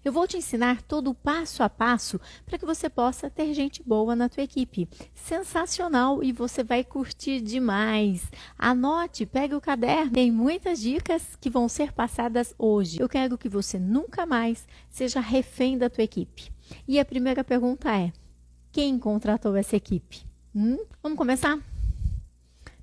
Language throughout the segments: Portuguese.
Eu vou te ensinar todo o passo a passo para que você possa ter gente boa na tua equipe. Sensacional e você vai curtir demais. Anote, pegue o caderno. Tem muitas dicas que vão ser passadas hoje. Eu quero que você nunca mais seja refém da tua equipe. E a primeira pergunta é: quem contratou essa equipe? Vamos começar?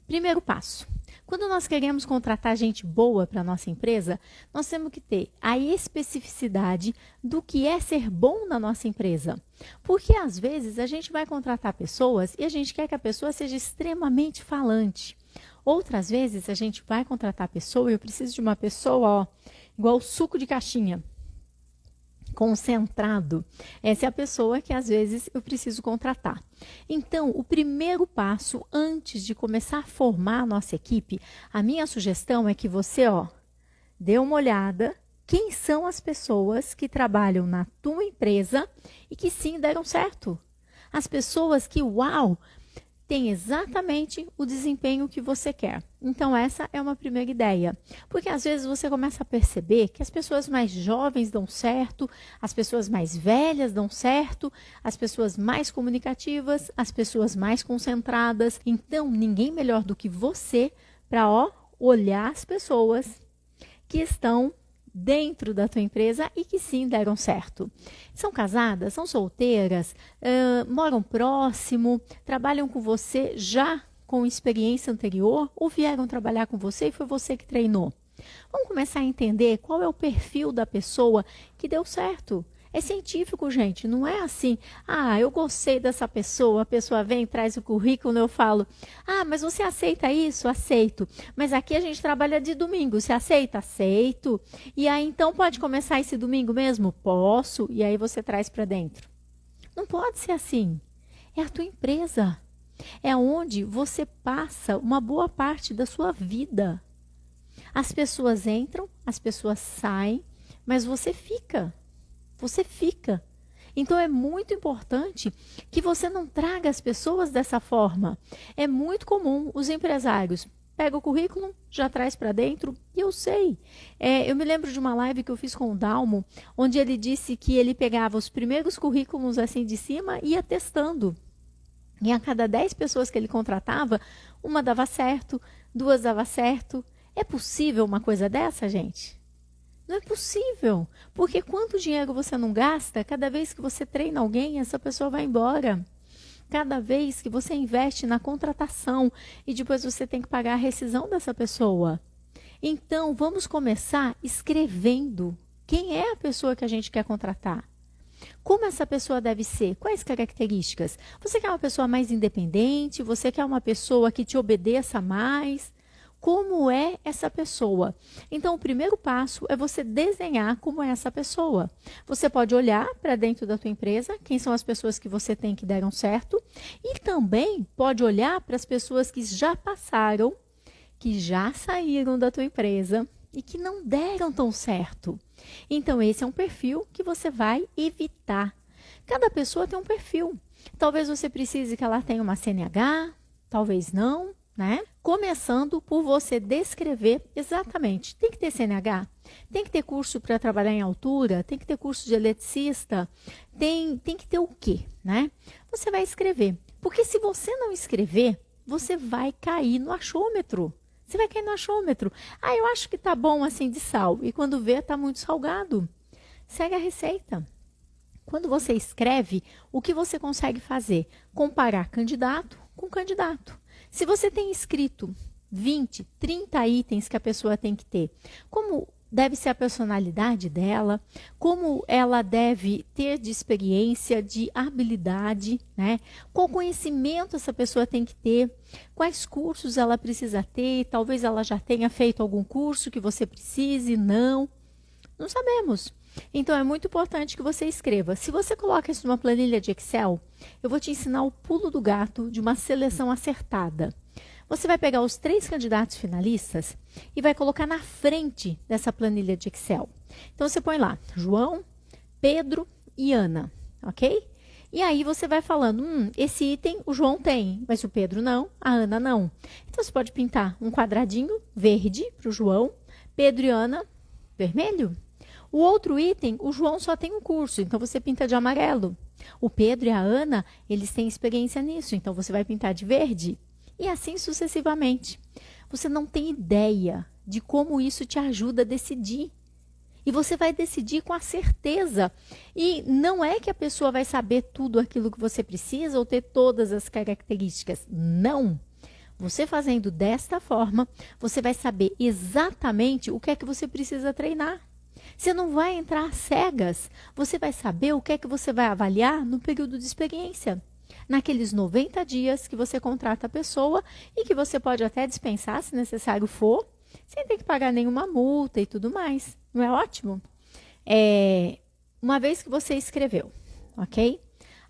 Primeiro passo. Quando nós queremos contratar gente boa para a nossa empresa, nós temos que ter a especificidade do que é ser bom na nossa empresa. Porque às vezes a gente vai contratar pessoas e a gente quer que a pessoa seja extremamente falante. Outras vezes a gente vai contratar a pessoa e eu preciso de uma pessoa igual suco de caixinha. Concentrado. Essa é a pessoa que às vezes eu preciso contratar. Então, o primeiro passo antes de começar a formar a nossa equipe, a minha sugestão é que você, dê uma olhada quem são as pessoas que trabalham na tua empresa e que sim deram certo. As pessoas que, tem exatamente o desempenho que você quer. Então, essa é uma primeira ideia. Porque, às vezes, você começa a perceber que as pessoas mais jovens dão certo, as pessoas mais velhas dão certo, as pessoas mais comunicativas, as pessoas mais concentradas. Então, ninguém melhor do que você para, olhar as pessoas que estão dentro da tua empresa e que sim deram certo. São casadas, são solteiras, moram próximo, trabalham com você já com experiência anterior ou vieram trabalhar com você e foi você que treinou. Vamos começar a entender qual é o perfil da pessoa que deu certo. É científico, gente, não é assim, eu gostei dessa pessoa, a pessoa vem, traz o currículo, eu falo, mas você aceita isso? Aceito. Mas aqui a gente trabalha de domingo, você aceita? Aceito. E aí, então, pode começar esse domingo mesmo? Posso. E aí você traz para dentro. Não pode ser assim. É a tua empresa. É onde você passa uma boa parte da sua vida. As pessoas entram, as pessoas saem, mas você fica. Você fica. Então, é muito importante que você não traga as pessoas dessa forma. É muito comum os empresários pegam o currículo, já traz para dentro, e eu sei. Eu me lembro de uma live que eu fiz com o Dalmo, onde ele disse que ele pegava os primeiros currículos assim de cima e ia testando. E a cada 10 pessoas que ele contratava, uma dava certo, 2 dava certo. É possível uma coisa dessa, gente? Não é possível, porque quanto dinheiro você não gasta, cada vez que você treina alguém, essa pessoa vai embora. Cada vez que você investe na contratação e depois você tem que pagar a rescisão dessa pessoa. Então, vamos começar escrevendo quem é a pessoa que a gente quer contratar. Como essa pessoa deve ser? Quais características? Você quer uma pessoa mais independente? Você quer uma pessoa que te obedeça mais? Como é essa pessoa? Então, o primeiro passo é você desenhar como é essa pessoa. Você pode olhar para dentro da tua empresa, quem são as pessoas que você tem que deram certo, e também pode olhar para as pessoas que já passaram, que já saíram da tua empresa e que não deram tão certo. Então, esse é um perfil que você vai evitar. Cada pessoa tem um perfil. Talvez você precise que ela tenha uma CNH, talvez não. Começando por você descrever exatamente, tem que ter CNH, tem que ter curso para trabalhar em altura, tem que ter curso de eletricista, tem que ter o quê? Você vai escrever, porque se você não escrever, você vai cair no achômetro. Você vai cair no achômetro. Eu acho que tá bom assim de sal, e quando vê, tá muito salgado. Segue a receita. Quando você escreve, o que você consegue fazer? Comparar candidato com candidato. Se você tem escrito 20, 30 itens que a pessoa tem que ter, como deve ser a personalidade dela, como ela deve ter de experiência, de habilidade, qual conhecimento essa pessoa tem que ter, quais cursos ela precisa ter, talvez ela já tenha feito algum curso que você precise, não sabemos. Então, é muito importante que você escreva. Se você coloca isso numa planilha de Excel, eu vou te ensinar o pulo do gato de uma seleção acertada. Você vai pegar os 3 candidatos finalistas e vai colocar na frente dessa planilha de Excel. Então, você põe lá João, Pedro e Ana, ok? E aí você vai falando, esse item o João tem, mas o Pedro não, a Ana não. Então, você pode pintar um quadradinho verde para o João, Pedro e Ana vermelho. O outro item, o João só tem um curso, então você pinta de amarelo. O Pedro e a Ana, eles têm experiência nisso, então você vai pintar de verde. E assim sucessivamente. Você não tem ideia de como isso te ajuda a decidir. E você vai decidir com a certeza. E não é que a pessoa vai saber tudo aquilo que você precisa ou ter todas as características. Não. Você fazendo desta forma, você vai saber exatamente o que é que você precisa treinar. Você não vai entrar às cegas. Você vai saber o que é que você vai avaliar no período de experiência. Naqueles 90 dias que você contrata a pessoa e que você pode até dispensar, se necessário for, sem ter que pagar nenhuma multa e tudo mais. Não é ótimo? Uma vez que você escreveu, ok?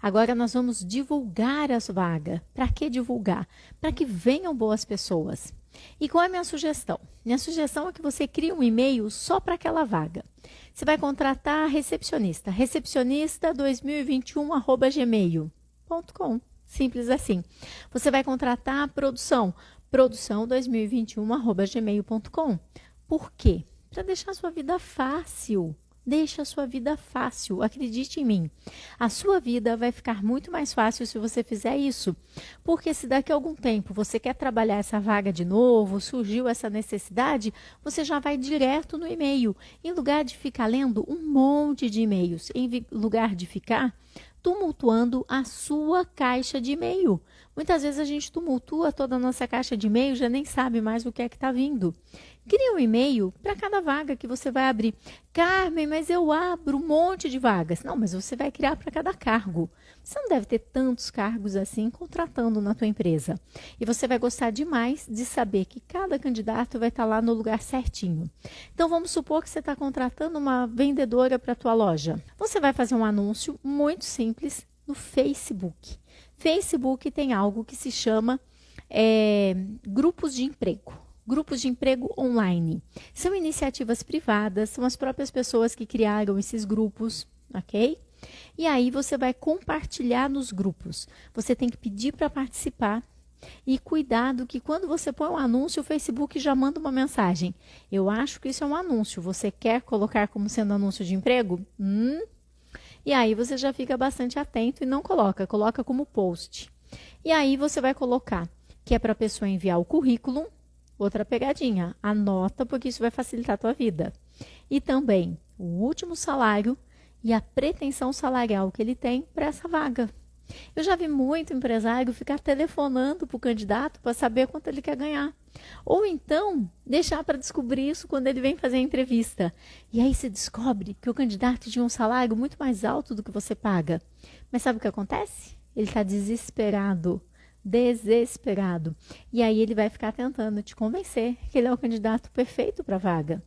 Agora nós vamos divulgar as vagas. Para que divulgar? Para que venham boas pessoas. E qual é a minha sugestão? Minha sugestão é que você crie um e-mail só para aquela vaga. Você vai contratar recepcionista. Recepcionista2021@gmail.com. Simples assim. Você vai contratar produção. Produção2021@gmail.com. Por quê? Para deixar a sua vida fácil. Deixa a sua vida fácil, acredite em mim. A sua vida vai ficar muito mais fácil se você fizer isso. Porque se daqui a algum tempo você quer trabalhar essa vaga de novo, surgiu essa necessidade, você já vai direto no e-mail. Em lugar de ficar lendo um monte de e-mails, em lugar de ficar tumultuando a sua caixa de e-mail. Muitas vezes a gente tumultua toda a nossa caixa de e-mail, já nem sabe mais o que é que está vindo. Crie um e-mail para cada vaga que você vai abrir. Carmen, mas eu abro um monte de vagas. Não, mas você vai criar para cada cargo. Você não deve ter tantos cargos assim contratando na tua empresa. E você vai gostar demais de saber que cada candidato vai estar lá no lugar certinho. Então, vamos supor que você está contratando uma vendedora para a tua loja. Você vai fazer um anúncio muito simples no Facebook. Facebook tem algo que se chama grupos de emprego. Grupos de emprego online. São iniciativas privadas, são as próprias pessoas que criaram esses grupos, ok? E aí você vai compartilhar nos grupos. Você tem que pedir para participar e cuidado que quando você põe um anúncio, o Facebook já manda uma mensagem. Eu acho que isso é um anúncio. Você quer colocar como sendo anúncio de emprego? E aí você já fica bastante atento e não coloca como post. E aí você vai colocar que é para a pessoa enviar o currículo. Outra pegadinha, anota porque isso vai facilitar a tua vida. E também o último salário e a pretensão salarial que ele tem para essa vaga. Eu já vi muito empresário ficar telefonando para o candidato para saber quanto ele quer ganhar. Ou então, deixar para descobrir isso quando ele vem fazer a entrevista. E aí se descobre que o candidato tinha um salário muito mais alto do que você paga. Mas sabe o que acontece? Ele está desesperado. E aí ele vai ficar tentando te convencer que ele é o candidato perfeito para a vaga.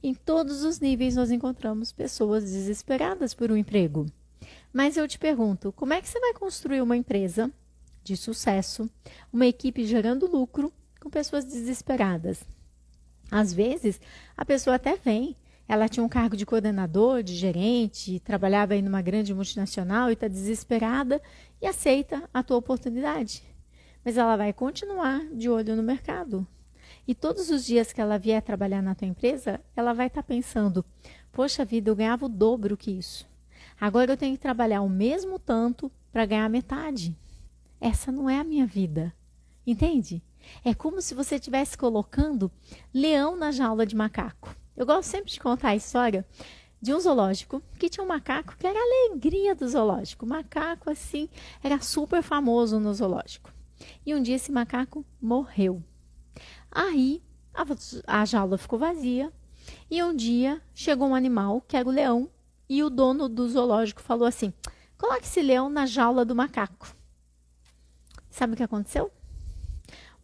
Em todos os níveis nós encontramos pessoas desesperadas por um emprego. Mas eu te pergunto, como é que você vai construir uma empresa de sucesso, uma equipe gerando lucro com pessoas desesperadas? Às vezes, a pessoa até vem, ela tinha um cargo de coordenador, de gerente, trabalhava aí numa grande multinacional e está desesperada e aceita a tua oportunidade. Mas ela vai continuar de olho no mercado. E todos os dias que ela vier trabalhar na tua empresa, ela vai estar pensando, poxa vida, eu ganhava o dobro que isso. Agora eu tenho que trabalhar o mesmo tanto para ganhar metade. Essa não é a minha vida. Entende? É como se você estivesse colocando leão na jaula de macaco. Eu gosto sempre de contar a história de um zoológico que tinha um macaco que era a alegria do zoológico. O macaco, assim, era super famoso no zoológico. E um dia esse macaco morreu. Aí a jaula ficou vazia e um dia chegou um animal, que era o leão, e o dono do zoológico falou assim, coloque esse leão na jaula do macaco. Sabe o que aconteceu?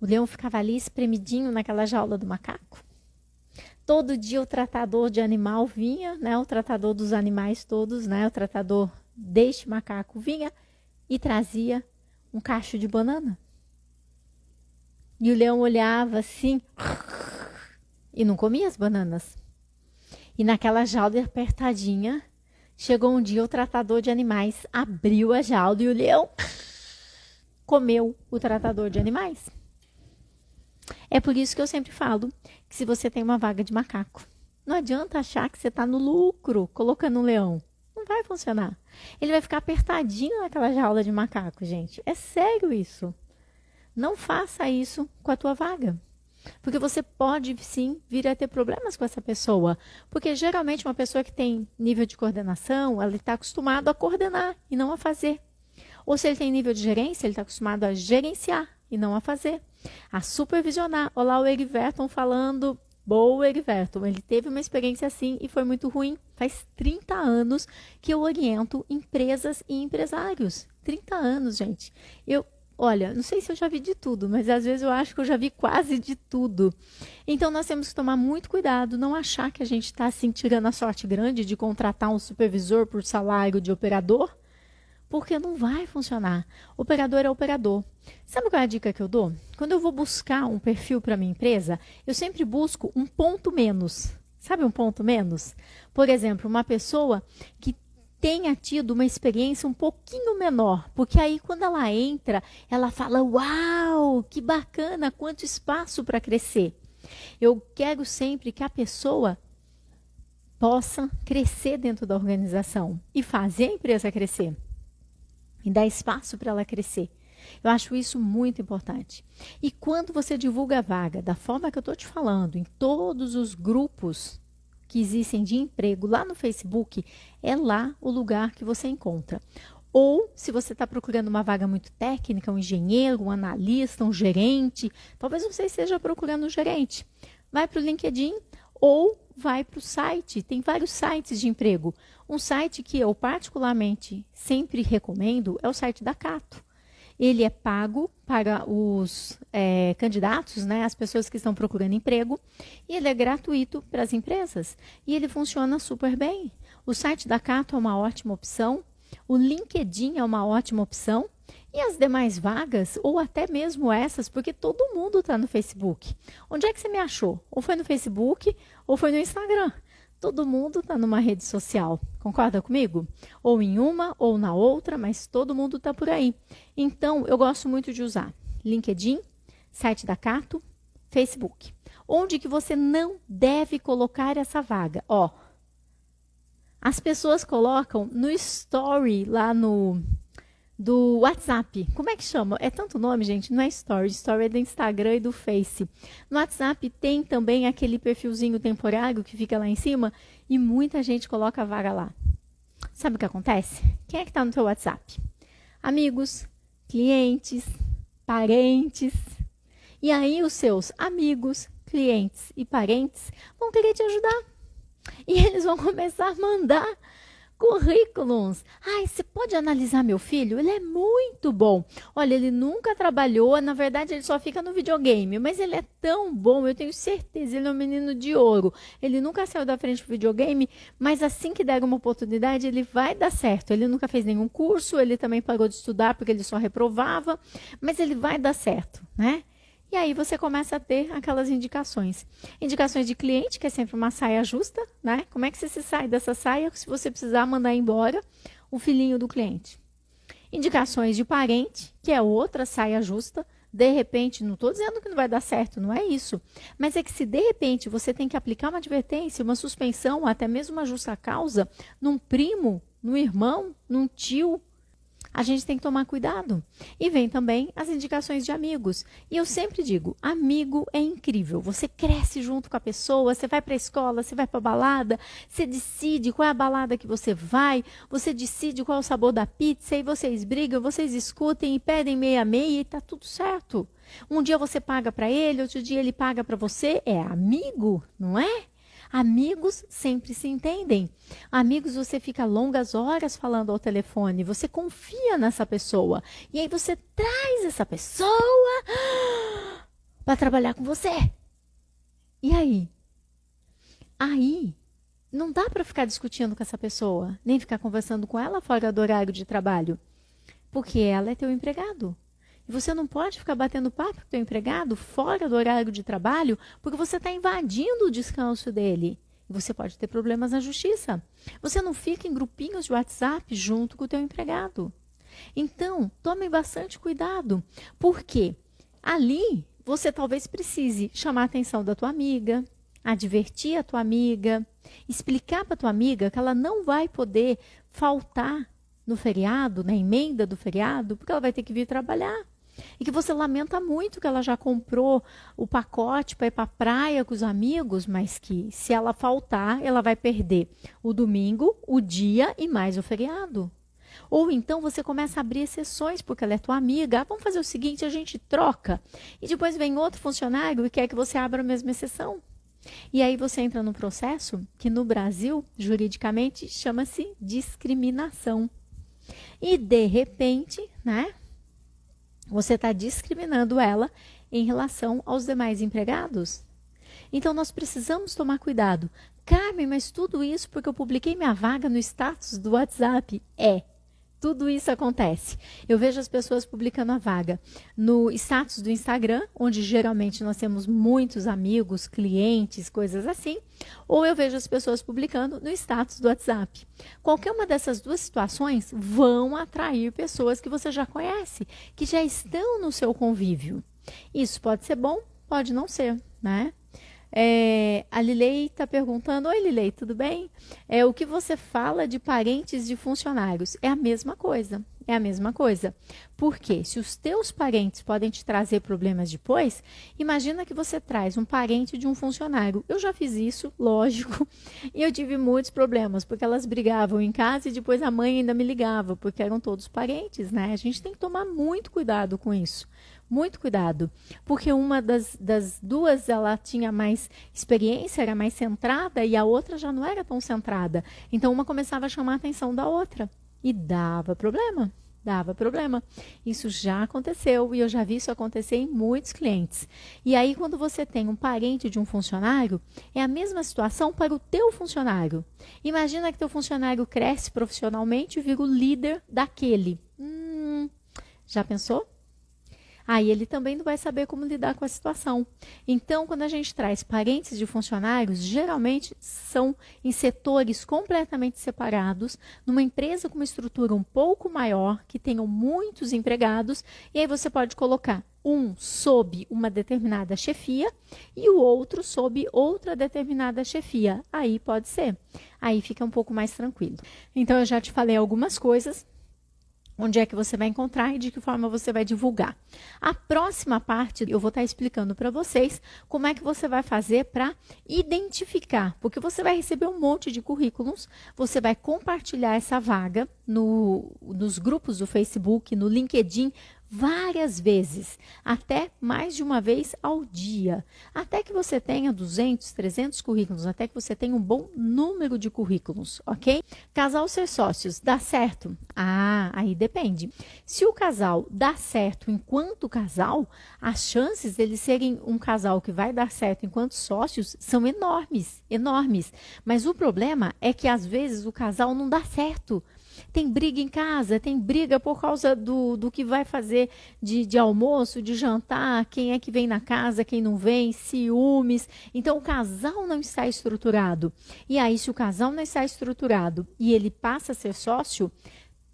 O leão ficava ali espremidinho naquela jaula do macaco. Todo dia o tratador de animal vinha, né, o tratador dos animais todos, né, o tratador deste macaco vinha e trazia um cacho de banana. E o leão olhava assim e não comia as bananas. E naquela jaula apertadinha, chegou um dia o tratador de animais, abriu a jaula e o leão comeu o tratador de animais. É por isso que eu sempre falo que se você tem uma vaga de macaco, Não adianta achar que você está no lucro colocando um leão. Não vai funcionar. Ele vai ficar apertadinho naquela jaula de macaco, gente. É sério isso. Não faça isso com a tua vaga. Porque você pode, sim, vir a ter problemas com essa pessoa. Porque, geralmente, uma pessoa que tem nível de coordenação, ela está acostumada a coordenar e não a fazer. Ou se ele tem nível de gerência, ele está acostumado a gerenciar e não a fazer. A supervisionar. Olha lá o Eriverton falando. Boa, Eriverton. Ele teve uma experiência assim e foi muito ruim. Faz 30 anos que eu oriento empresas e empresários. 30 anos, gente. Olha, não sei se eu já vi de tudo, mas às vezes eu acho que eu já vi quase de tudo. Então, nós temos que tomar muito cuidado, não achar que a gente está assim, tirando a sorte grande de contratar um supervisor por salário de operador, porque não vai funcionar. Operador é operador. Sabe qual é a dica que eu dou? Quando eu vou buscar um perfil para minha empresa, eu sempre busco um ponto menos. Sabe um ponto menos? Por exemplo, uma pessoa que tenha tido uma experiência um pouquinho menor, porque aí quando ela entra, ela fala, uau, que bacana, quanto espaço para crescer. Eu quero sempre que a pessoa possa crescer dentro da organização e fazer a empresa crescer e dar espaço para ela crescer. Eu acho isso muito importante. E quando você divulga a vaga da forma que eu estou te falando, em todos os grupos que existem de emprego lá no Facebook, é lá o lugar que você encontra. Ou, se você está procurando uma vaga muito técnica, um engenheiro, um analista, um gerente, talvez você esteja procurando um gerente. Vai para o LinkedIn ou vai para o site. Tem vários sites de emprego. Um site que eu particularmente sempre recomendo é o site da Cato. Ele é pago para os candidatos, né, as pessoas que estão procurando emprego, e ele é gratuito para as empresas. E ele funciona super bem. O site da Cato é uma ótima opção, o LinkedIn é uma ótima opção, e as demais vagas, ou até mesmo essas, porque todo mundo está no Facebook. Onde é que você me achou? Ou foi no Facebook, ou foi no Instagram. Todo mundo está numa rede social, concorda comigo? Ou em uma, ou na outra, mas todo mundo está por aí. Então, eu gosto muito de usar LinkedIn, site da Cato, Facebook. Onde que você não deve colocar essa vaga? Ó, as pessoas colocam no story lá do WhatsApp. Como é que chama? É tanto nome, gente, não é story. Story é do Instagram e do Face. No WhatsApp tem também aquele perfilzinho temporário que fica lá em cima e muita gente coloca a vaga lá. Sabe o que acontece? Quem é que está no teu WhatsApp? Amigos, clientes, parentes. E aí os seus amigos, clientes e parentes vão querer te ajudar. E eles vão começar a mandar currículos. Ai, você pode analisar meu filho? Ele é muito bom. Olha, ele nunca trabalhou, na verdade ele só fica no videogame, mas ele é tão bom, eu tenho certeza, ele é um menino de ouro. Ele nunca saiu da frente do videogame, mas assim que der uma oportunidade, ele vai dar certo. Ele nunca fez nenhum curso, ele também parou de estudar porque ele só reprovava, mas ele vai dar certo, né? E aí você começa a ter aquelas indicações. Indicações de cliente, que é sempre uma saia justa, né? Como é que você se sai dessa saia se você precisar mandar embora o filhinho do cliente? Indicações de parente, que é outra saia justa. De repente, não estou dizendo que não vai dar certo, não é isso. Mas é que se de repente você tem que aplicar uma advertência, uma suspensão, até mesmo uma justa causa, num primo, num irmão, num tio, a gente tem que tomar cuidado. E vem também as indicações de amigos. E eu sempre digo, amigo é incrível. Você cresce junto com a pessoa, você vai para a escola, você vai para a balada, você decide qual é a balada que você decide qual é o sabor da pizza, e vocês brigam, vocês discutem e pedem meia meia e está tudo certo. Um dia você paga para ele, outro dia ele paga para você. É amigo, não é? Amigos sempre se entendem. Amigos, você fica longas horas falando ao telefone, você confia nessa pessoa. E aí você traz essa pessoa para trabalhar com você. E aí? Aí, não dá para ficar discutindo com essa pessoa, nem ficar conversando com ela fora do horário de trabalho. Porque ela é teu empregado. E você não pode ficar batendo papo com o teu empregado fora do horário de trabalho, porque você está invadindo o descanso dele. E você pode ter problemas na justiça. Você não fica em grupinhos de WhatsApp junto com o teu empregado. Então, tome bastante cuidado, porque ali você talvez precise chamar a atenção da tua amiga, advertir a tua amiga, explicar para tua amiga que ela não vai poder faltar no feriado, na emenda do feriado, porque ela vai ter que vir trabalhar. E que você lamenta muito que ela já comprou o pacote para ir para a praia com os amigos, mas que se ela faltar, ela vai perder o domingo, o dia e mais o feriado. Ou então você começa a abrir exceções, porque ela é tua amiga. Ah, vamos fazer o seguinte, a gente troca. E depois vem outro funcionário e quer que você abra a mesma exceção. E aí você entra num processo que no Brasil, juridicamente, chama-se discriminação. E de repente, né, você está discriminando ela em relação aos demais empregados. Então nós precisamos tomar cuidado. Carmen, mas tudo isso porque eu publiquei minha vaga no status do WhatsApp? Tudo isso acontece. Eu vejo as pessoas publicando a vaga no status do Instagram, onde geralmente nós temos muitos amigos, clientes, coisas assim, ou eu vejo as pessoas publicando no status do WhatsApp. Qualquer uma dessas duas situações vão atrair pessoas que você já conhece, que já estão no seu convívio. Isso pode ser bom, pode não ser, né? A Lilei está perguntando, oi Lilei, tudo bem? O que você fala de parentes de funcionários? É a mesma coisa, é a mesma coisa. Porque se os teus parentes podem te trazer problemas depois, imagina que você traz um parente de um funcionário. Eu já fiz isso, lógico, e eu tive muitos problemas, porque elas brigavam em casa e depois a mãe ainda me ligava, porque eram todos parentes, né? A gente tem que tomar muito cuidado com isso. Muito cuidado, porque uma das duas ela tinha mais experiência, era mais centrada e a outra já não era tão centrada. Então uma começava a chamar a atenção da outra e dava problema. Dava problema. Isso já aconteceu e eu já vi isso acontecer em muitos clientes. E aí quando você tem um parente de um funcionário, é a mesma situação para o teu funcionário. Imagina que teu funcionário cresce profissionalmente e vira o líder daquele. Já pensou? Aí ele também não vai saber como lidar com a situação. Então, quando a gente traz parentes de funcionários, geralmente são em setores completamente separados, numa empresa com uma estrutura um pouco maior, que tenham muitos empregados, e aí você pode colocar um sob uma determinada chefia e o outro sob outra determinada chefia. Aí pode ser. Aí fica um pouco mais tranquilo. Então, eu já te falei algumas coisas. Onde é que você vai encontrar e de que forma você vai divulgar. A próxima parte eu vou estar explicando para vocês como é que você vai fazer para identificar, porque você vai receber um monte de currículos, você vai compartilhar essa vaga nos grupos do Facebook, no LinkedIn, várias vezes, até mais de uma vez ao dia, até que você tenha 200, 300 currículos, até que você tenha um bom número de currículos, ok? Casal ser sócios, dá certo? Aí depende. Se o casal dá certo enquanto casal, as chances deles serem um casal que vai dar certo enquanto sócios são enormes, enormes. Mas o problema é que às vezes o casal não dá certo. Tem briga em casa, tem briga por causa do que vai fazer de almoço, de jantar, quem é que vem na casa, quem não vem, ciúmes. Então, o casal não está estruturado. E aí, se o casal não está estruturado e ele passa a ser sócio,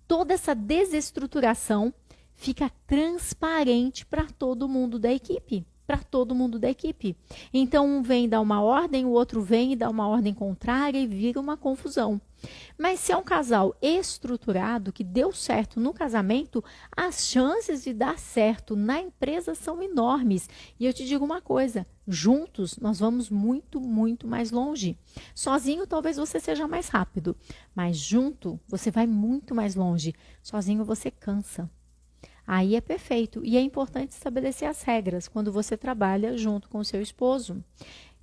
toda essa desestruturação fica transparente para todo mundo da equipe. Para todo mundo da equipe. Então, um vem dar uma ordem, o outro vem e dá uma ordem contrária e vira uma confusão. Mas se é um casal estruturado, que deu certo no casamento, as chances de dar certo na empresa são enormes. E eu te digo uma coisa, juntos nós vamos muito, muito mais longe. Sozinho talvez você seja mais rápido, mas junto você vai muito mais longe. Sozinho você cansa. Aí é perfeito. E é importante estabelecer as regras quando você trabalha junto com o seu esposo.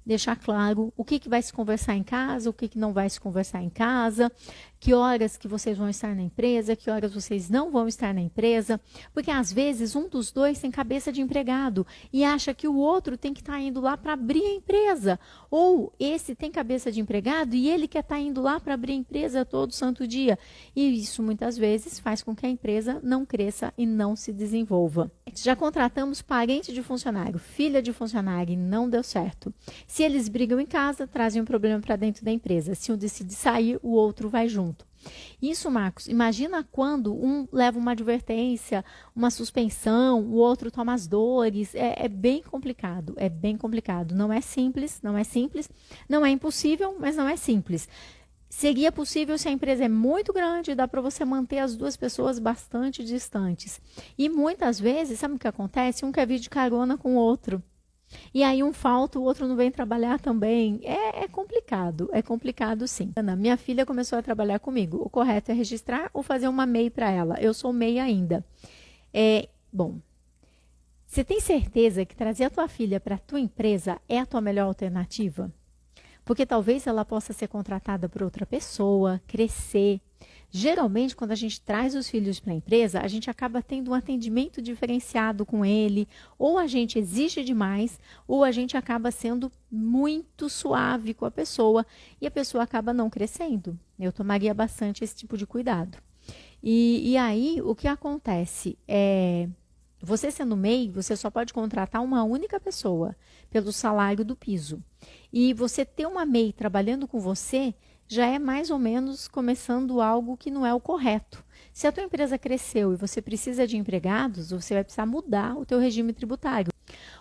Deixar claro o que vai se conversar em casa, o que não vai se conversar em casa, que horas que vocês vão estar na empresa, que horas vocês não vão estar na empresa, porque às vezes um dos dois tem cabeça de empregado e acha que o outro tem que estar indo lá para abrir a empresa, ou esse tem cabeça de empregado e ele quer estar indo lá para abrir a empresa todo santo dia, e isso muitas vezes faz com que a empresa não cresça e não se desenvolva. Já contratamos parente de funcionário, filha de funcionário e não deu certo. Se eles brigam em casa, trazem um problema para dentro da empresa. Se um decide sair, o outro vai junto. junto. Isso, Marcos, imagina quando um leva uma advertência, uma suspensão, o outro toma as dores. É bem complicado, é bem complicado. Não é simples, não é simples, não é impossível, mas não é simples. Seria possível se a empresa é muito grande, dá para você manter as duas pessoas bastante distantes. E muitas vezes, sabe o que acontece? Um quer vir de carona com o outro. E aí um falta, o outro não vem trabalhar também. É complicado sim. Ana, minha filha começou a trabalhar comigo. O correto é registrar ou fazer uma MEI para ela. Eu sou MEI ainda. Bom, você tem certeza que trazer a tua filha para a tua empresa é a tua melhor alternativa? Porque talvez ela possa ser contratada por outra pessoa, crescer. Geralmente, quando a gente traz os filhos para a empresa, a gente acaba tendo um atendimento diferenciado com ele, ou a gente exige demais, ou a gente acaba sendo muito suave com a pessoa e a pessoa acaba não crescendo. Eu tomaria bastante esse tipo de cuidado. E aí, o que acontece é... Você sendo MEI, você só pode contratar uma única pessoa pelo salário do piso. E você ter uma MEI trabalhando com você já é mais ou menos começando algo que não é o correto. Se a tua empresa cresceu e você precisa de empregados, você vai precisar mudar o teu regime tributário.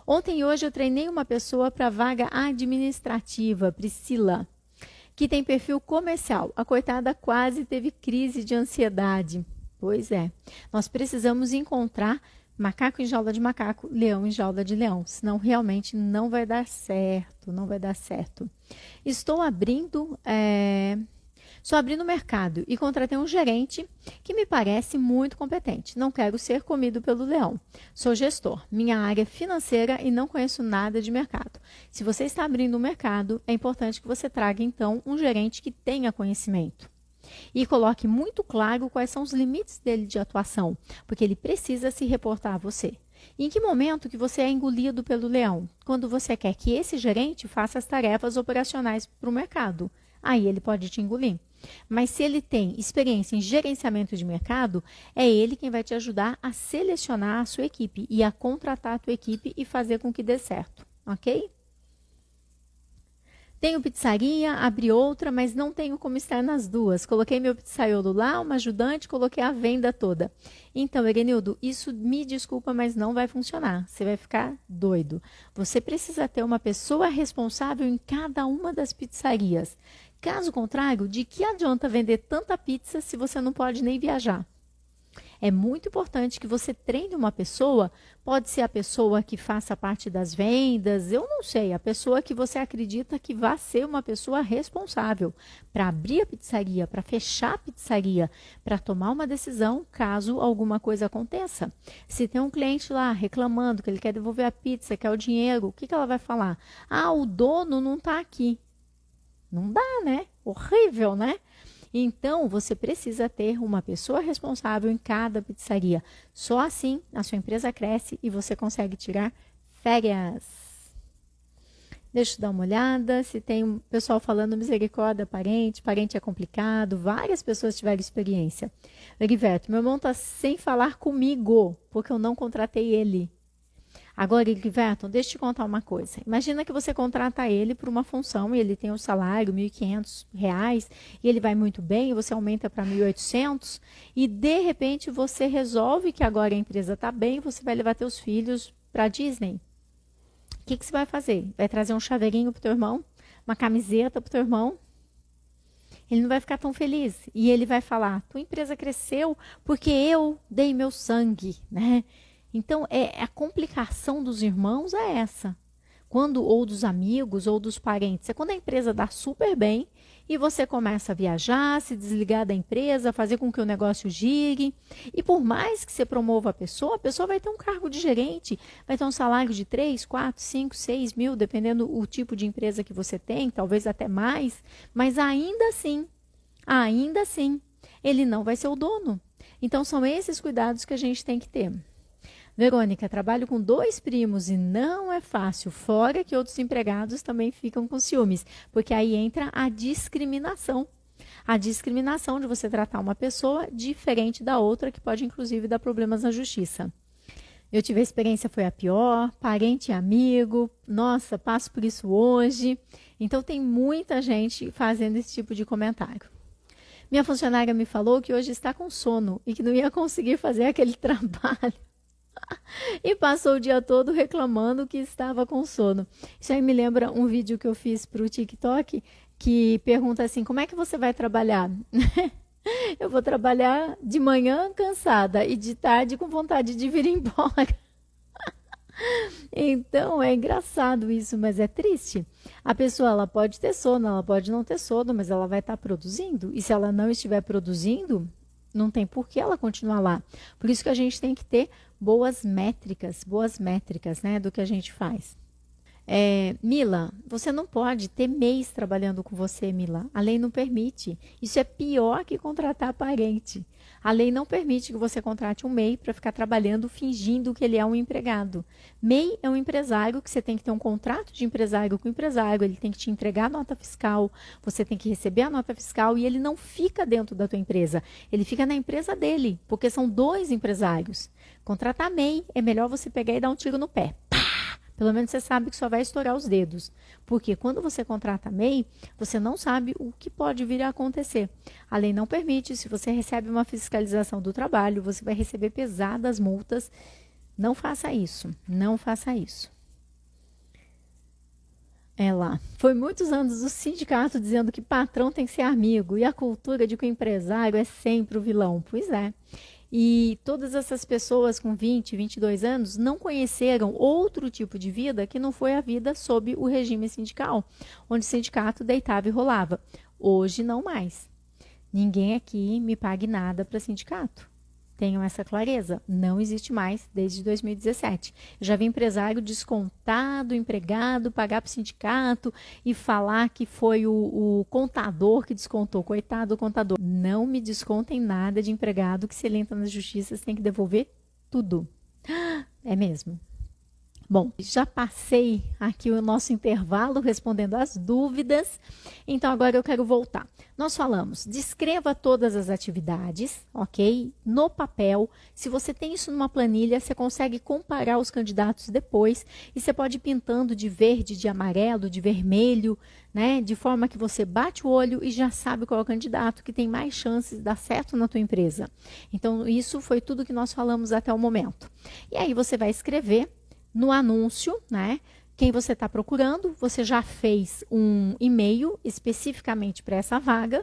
Ontem e hoje eu treinei uma pessoa para vaga administrativa, Priscila, que tem perfil comercial. A coitada quase teve crise de ansiedade. Pois é, nós precisamos encontrar macaco em jaula de macaco, leão em jaula de leão. Senão realmente não vai dar certo, não vai dar certo. Estou abrindo o mercado e contratei um gerente que me parece muito competente. Não quero ser comido pelo leão. Sou gestor, minha área é financeira e não conheço nada de mercado. Se você está abrindo um mercado, é importante que você traga então um gerente que tenha conhecimento. E coloque muito claro quais são os limites dele de atuação, porque ele precisa se reportar a você. E em que momento que você é engolido pelo leão? Quando você quer que esse gerente faça as tarefas operacionais para o mercado. Aí ele pode te engolir. Mas se ele tem experiência em gerenciamento de mercado, é ele quem vai te ajudar a selecionar a sua equipe e a contratar a tua equipe e fazer com que dê certo, ok? Tenho pizzaria, abri outra, mas não tenho como estar nas duas. Coloquei meu pizzaiolo lá, uma ajudante, coloquei a venda toda. Então, Erenildo, isso me desculpa, mas não vai funcionar. Você vai ficar doido. Você precisa ter uma pessoa responsável em cada uma das pizzarias. Caso contrário, de que adianta vender tanta pizza se você não pode nem viajar? É muito importante que você treine uma pessoa, pode ser a pessoa que faça parte das vendas, eu não sei, a pessoa que você acredita que vai ser uma pessoa responsável para abrir a pizzaria, para fechar a pizzaria, para tomar uma decisão caso alguma coisa aconteça. Se tem um cliente lá reclamando que ele quer devolver a pizza, quer o dinheiro, o que ela vai falar? Ah, o dono não está aqui. Não dá, né? Horrível, né? Então, você precisa ter uma pessoa responsável em cada pizzaria. Só assim a sua empresa cresce e você consegue tirar férias. Deixa eu dar uma olhada se tem um pessoal falando misericórdia, parente é complicado. Várias pessoas tiveram experiência. Eriverto, meu irmão está sem falar comigo, porque eu não contratei ele. Agora, Eriverton, deixa eu te contar uma coisa. Imagina que você contrata ele por uma função e ele tem o salário, R$ 1.500, e ele vai muito bem, e você aumenta para 1.800, e de repente você resolve que agora a empresa está bem, você vai levar teus filhos para a Disney. O que você vai fazer? Vai trazer um chaveirinho para o teu irmão? Uma camiseta para o teu irmão? Ele não vai ficar tão feliz. E ele vai falar, tua empresa cresceu porque eu dei meu sangue, né? Então, a complicação dos irmãos é essa. Ou dos amigos, ou dos parentes. É quando a empresa dá super bem e você começa a viajar, se desligar da empresa, fazer com que o negócio gire. E por mais que você promova a pessoa vai ter um cargo de gerente, vai ter um salário de 3, 4, 5, 6 mil, dependendo do tipo de empresa que você tem, talvez até mais. Mas ainda assim, ele não vai ser o dono. Então, são esses cuidados que a gente tem que ter. Verônica, trabalho com 2 primos e não é fácil, fora que outros empregados também ficam com ciúmes, porque aí entra a discriminação. A discriminação de você tratar uma pessoa diferente da outra, que pode inclusive dar problemas na justiça. Eu tive a experiência, foi a pior, parente e amigo, nossa, passo por isso hoje. Então tem muita gente fazendo esse tipo de comentário. Minha funcionária me falou que hoje está com sono e que não ia conseguir fazer aquele trabalho. E passou o dia todo reclamando que estava com sono. Isso aí me lembra um vídeo que eu fiz para o TikTok que pergunta assim: como é que você vai trabalhar? Eu vou trabalhar de manhã cansada e de tarde com vontade de vir embora. Então é engraçado isso, mas é triste. A pessoa ela pode ter sono, ela pode não ter sono, mas ela vai estar produzindo. E se ela não estiver produzindo, não tem por que ela continuar lá. Por isso que a gente tem que ter boas métricas, né, do que a gente faz. Mila, você não pode ter mês trabalhando com você, Mila. A lei não permite. Isso é pior que contratar parente. A lei não permite que você contrate um MEI para ficar trabalhando fingindo que ele é um empregado. MEI é um empresário que você tem que ter um contrato de empresário com o empresário, ele tem que te entregar a nota fiscal, você tem que receber a nota fiscal e ele não fica dentro da tua empresa, ele fica na empresa dele, porque são dois empresários. Contratar MEI é melhor você pegar e dar um tiro no pé. Pelo menos você sabe que só vai estourar os dedos. Porque quando você contrata MEI, você não sabe o que pode vir a acontecer. A lei não permite, se você recebe uma fiscalização do trabalho, você vai receber pesadas multas. Não faça isso, não faça isso. Lá. Foi muitos anos o sindicato dizendo que patrão tem que ser amigo e a cultura de que o empresário é sempre o vilão. Pois é. E todas essas pessoas com 20, 22 anos não conheceram outro tipo de vida que não foi a vida sob o regime sindical, onde o sindicato deitava e rolava. Hoje não mais. Ninguém aqui me pague nada para sindicato. Tenham essa clareza. Não existe mais desde 2017. Eu já vi empresário descontar do empregado, pagar para o sindicato e falar que foi o contador que descontou. Coitado do contador. Não me descontem nada de empregado que se ele entra na justiça, você tem que devolver tudo. É mesmo. Bom, já passei aqui o nosso intervalo respondendo as dúvidas, então agora eu quero voltar. Nós falamos, descreva todas as atividades, ok? No papel, se você tem isso numa planilha, você consegue comparar os candidatos depois e você pode ir pintando de verde, de amarelo, de vermelho, né? De forma que você bate o olho e já sabe qual é o candidato que tem mais chances de dar certo na tua empresa. Então, isso foi tudo que nós falamos até o momento. E aí você vai escrever no anúncio, né? Quem você está procurando, você já fez um e-mail especificamente para essa vaga.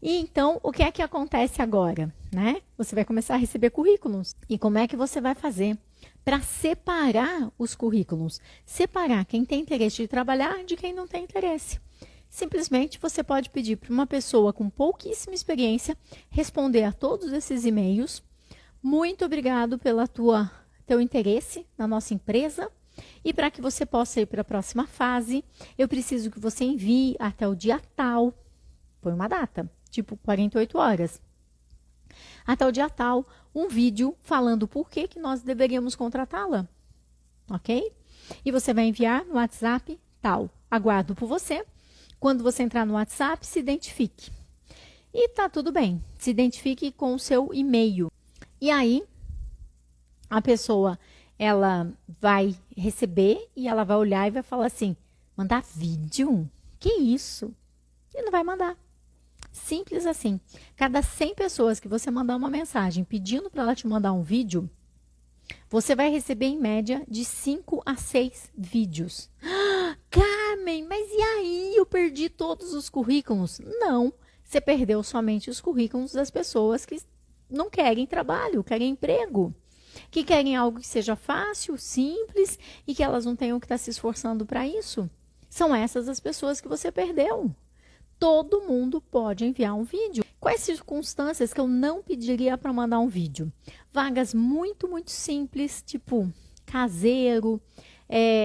E então, o que é que acontece agora, né? Você vai começar a receber currículos. E como é que você vai fazer para separar os currículos? Separar quem tem interesse de trabalhar de quem não tem interesse. Simplesmente você pode pedir para uma pessoa com pouquíssima experiência responder a todos esses e-mails. Muito obrigado pela teu interesse na nossa empresa e para que você possa ir para a próxima fase, eu preciso que você envie até o dia tal, põe uma data, tipo 48 horas, até o dia tal, um vídeo falando por que nós deveríamos contratá-la, ok? E você vai enviar no WhatsApp tal, aguardo por você, quando você entrar no WhatsApp, se identifique. E tá tudo bem, se identifique com o seu e-mail. E aí, a pessoa, ela vai receber e ela vai olhar e vai falar assim, mandar vídeo? Que isso? E não vai mandar. Simples assim. Cada 100 pessoas que você mandar uma mensagem pedindo para ela te mandar um vídeo, você vai receber em média de 5 a 6 vídeos. Carmen, mas e aí? Eu perdi todos os currículos? Não, você perdeu somente os currículos das pessoas que não querem trabalho, querem emprego. Que querem algo que seja fácil, simples e que elas não tenham que estar se esforçando para isso. São essas as pessoas que você perdeu. Todo mundo pode enviar um vídeo. Quais circunstâncias que eu não pediria para mandar um vídeo? Vagas muito, muito simples, tipo caseiro,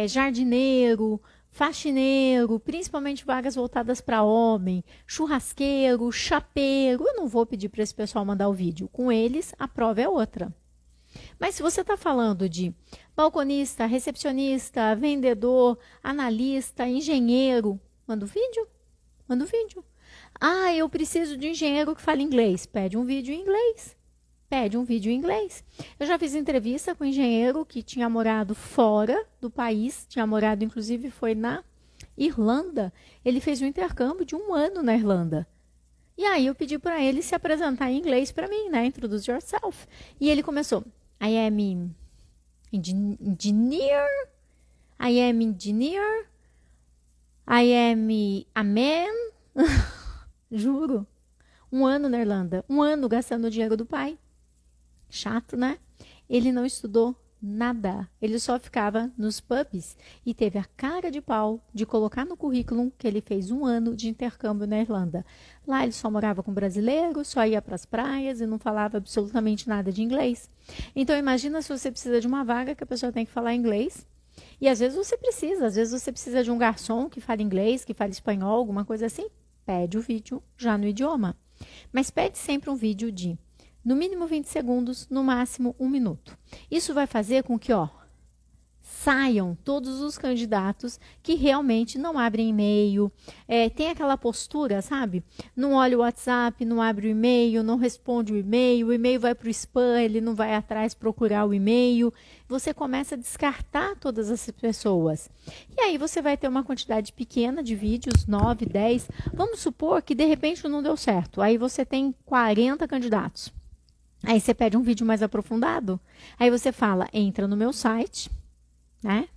jardineiro, faxineiro, principalmente vagas voltadas para homem, churrasqueiro, chapeiro. Eu não vou pedir para esse pessoal mandar o vídeo. Com eles, a prova é outra. Mas se você está falando de balconista, recepcionista, vendedor, analista, engenheiro, manda o vídeo. Manda o vídeo. Ah, eu preciso de um engenheiro que fale inglês. Pede um vídeo em inglês. Pede um vídeo em inglês. Eu já fiz entrevista com um engenheiro que tinha morado fora do país, tinha morado, inclusive, foi na Irlanda. Ele fez um intercâmbio de 1 ano na Irlanda. E aí eu pedi para ele se apresentar em inglês para mim, né? Introduce yourself. E ele começou. I am engineer. I am engineer. I am a man. Juro. 1 ano na Irlanda. 1 ano gastando o dinheiro do pai. Chato, né? Ele não estudou nada. Ele só ficava nos pubs e teve a cara de pau de colocar no currículo que ele fez 1 ano de intercâmbio na Irlanda. Lá ele só morava com brasileiros, só ia para as praias e não falava absolutamente nada de inglês. Então imagina se você precisa de uma vaga que a pessoa tem que falar inglês. E às vezes você precisa de um garçom que fale inglês, que fale espanhol, alguma coisa assim. Pede o vídeo já no idioma. Mas pede sempre um vídeo de no mínimo 20 segundos, no máximo 1 minuto. Isso vai fazer com que, saiam todos os candidatos que realmente não abrem e-mail, tem aquela postura, sabe? Não olha o WhatsApp, não abre o e-mail, não responde o e-mail vai para o spam, ele não vai atrás procurar o e-mail. Você começa a descartar todas essas pessoas. E aí você vai ter uma quantidade pequena de vídeos, 9, 10. Vamos supor que de repente não deu certo. Aí você tem 40 candidatos. Aí você pede um vídeo mais aprofundado. Aí você fala, entra no meu site, né?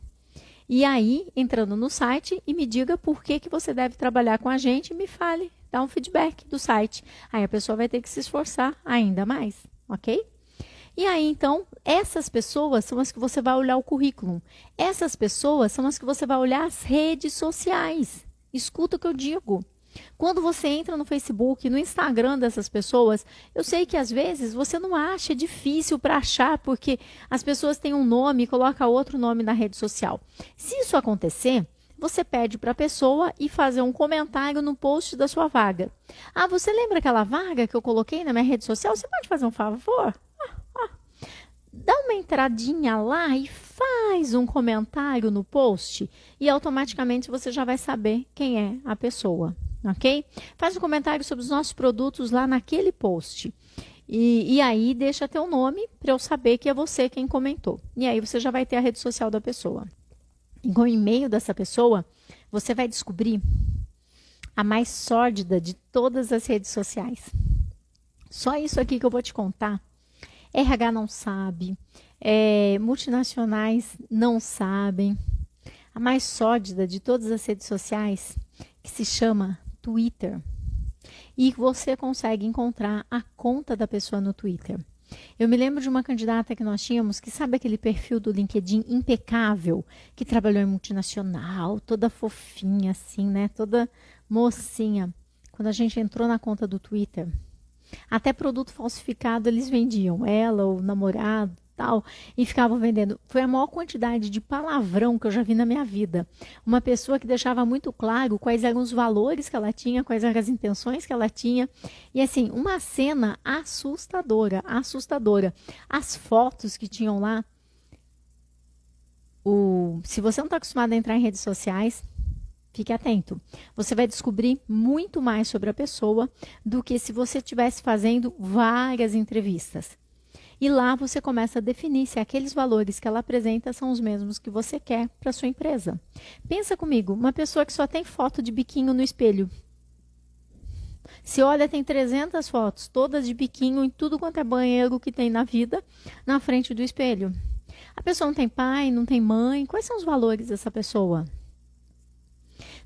E aí, entrando no site, e me diga por que você deve trabalhar com a gente e me fale, dá um feedback do site. Aí a pessoa vai ter que se esforçar ainda mais, ok? E aí, então, essas pessoas são as que você vai olhar o currículo. Essas pessoas são as que você vai olhar as redes sociais. Escuta o que eu digo. Quando você entra no Facebook, no Instagram dessas pessoas, eu sei que às vezes você não acha, é difícil para achar, porque as pessoas têm um nome e colocam outro nome na rede social. Se isso acontecer, você pede para a pessoa ir fazer um comentário no post da sua vaga. Ah, você lembra aquela vaga que eu coloquei na minha rede social? Você pode fazer um favor? Dá uma entradinha lá e faz um comentário no post e automaticamente você já vai saber quem é a pessoa, ok? Faz um comentário sobre os nossos produtos lá naquele post. E aí deixa teu nome para eu saber que é você quem comentou. E aí você já vai ter a rede social da pessoa. E com o e-mail dessa pessoa, você vai descobrir a mais sórdida de todas as redes sociais. Só isso aqui que eu vou te contar. RH não sabe, multinacionais não sabem. A mais sórdida de todas as redes sociais, que se chama Twitter. E você consegue encontrar a conta da pessoa no Twitter. Eu me lembro de uma candidata que nós tínhamos, que sabe aquele perfil do LinkedIn impecável, que trabalhou em multinacional, toda fofinha assim, né? Toda mocinha. Quando a gente entrou na conta do Twitter, até produto falsificado eles vendiam, ela, o namorado, tal, e ficavam vendendo. Foi a maior quantidade de palavrão que eu já vi na minha vida. Uma pessoa que deixava muito claro quais eram os valores que ela tinha, quais eram as intenções que ela tinha. E assim, uma cena assustadora, assustadora. As fotos que tinham lá, se você não está acostumado a entrar em redes sociais, fique atento. Você vai descobrir muito mais sobre a pessoa do que se você estivesse fazendo várias entrevistas. E lá você começa a definir se aqueles valores que ela apresenta são os mesmos que você quer para sua empresa. Pensa comigo, uma pessoa que só tem foto de biquinho no espelho. Se olha, tem 300 fotos, todas de biquinho em tudo quanto é banheiro que tem na vida, na frente do espelho. A pessoa não tem pai, não tem mãe. Quais são os valores dessa pessoa?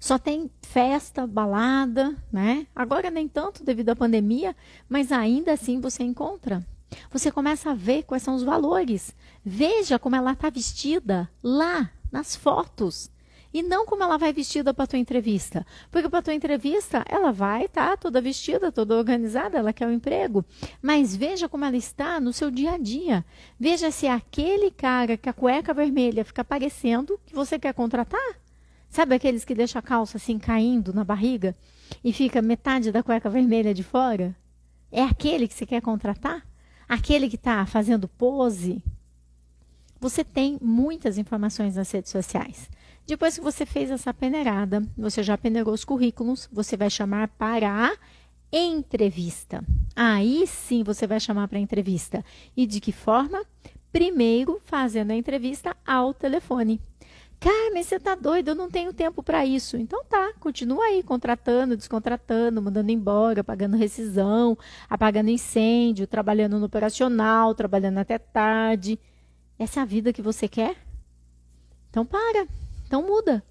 Só tem festa, balada, né? Agora nem tanto devido à pandemia, mas ainda assim você encontra. Você começa a ver quais são os valores. Veja como ela está vestida lá nas fotos. E não como ela vai vestida para a tua entrevista. Porque para a tua entrevista ela vai estar toda vestida, toda organizada, ela quer o emprego. Mas veja como ela está no seu dia a dia. Veja se aquele cara que a cueca vermelha fica parecendo que você quer contratar. Sabe aqueles que deixam a calça assim caindo na barriga e fica metade da cueca vermelha de fora? É aquele que você quer contratar? Aquele que está fazendo pose? Você tem muitas informações nas redes sociais. Depois que você fez essa peneirada, você já peneirou os currículos, você vai chamar para a entrevista. Aí sim você vai chamar para a entrevista. E de que forma? Primeiro fazendo a entrevista ao telefone. Carmen, você tá doida, eu não tenho tempo para isso. Então tá, continua aí, contratando, descontratando, mandando embora, pagando rescisão, apagando incêndio, trabalhando no operacional, trabalhando até tarde. Essa é a vida que você quer? Então para, então muda.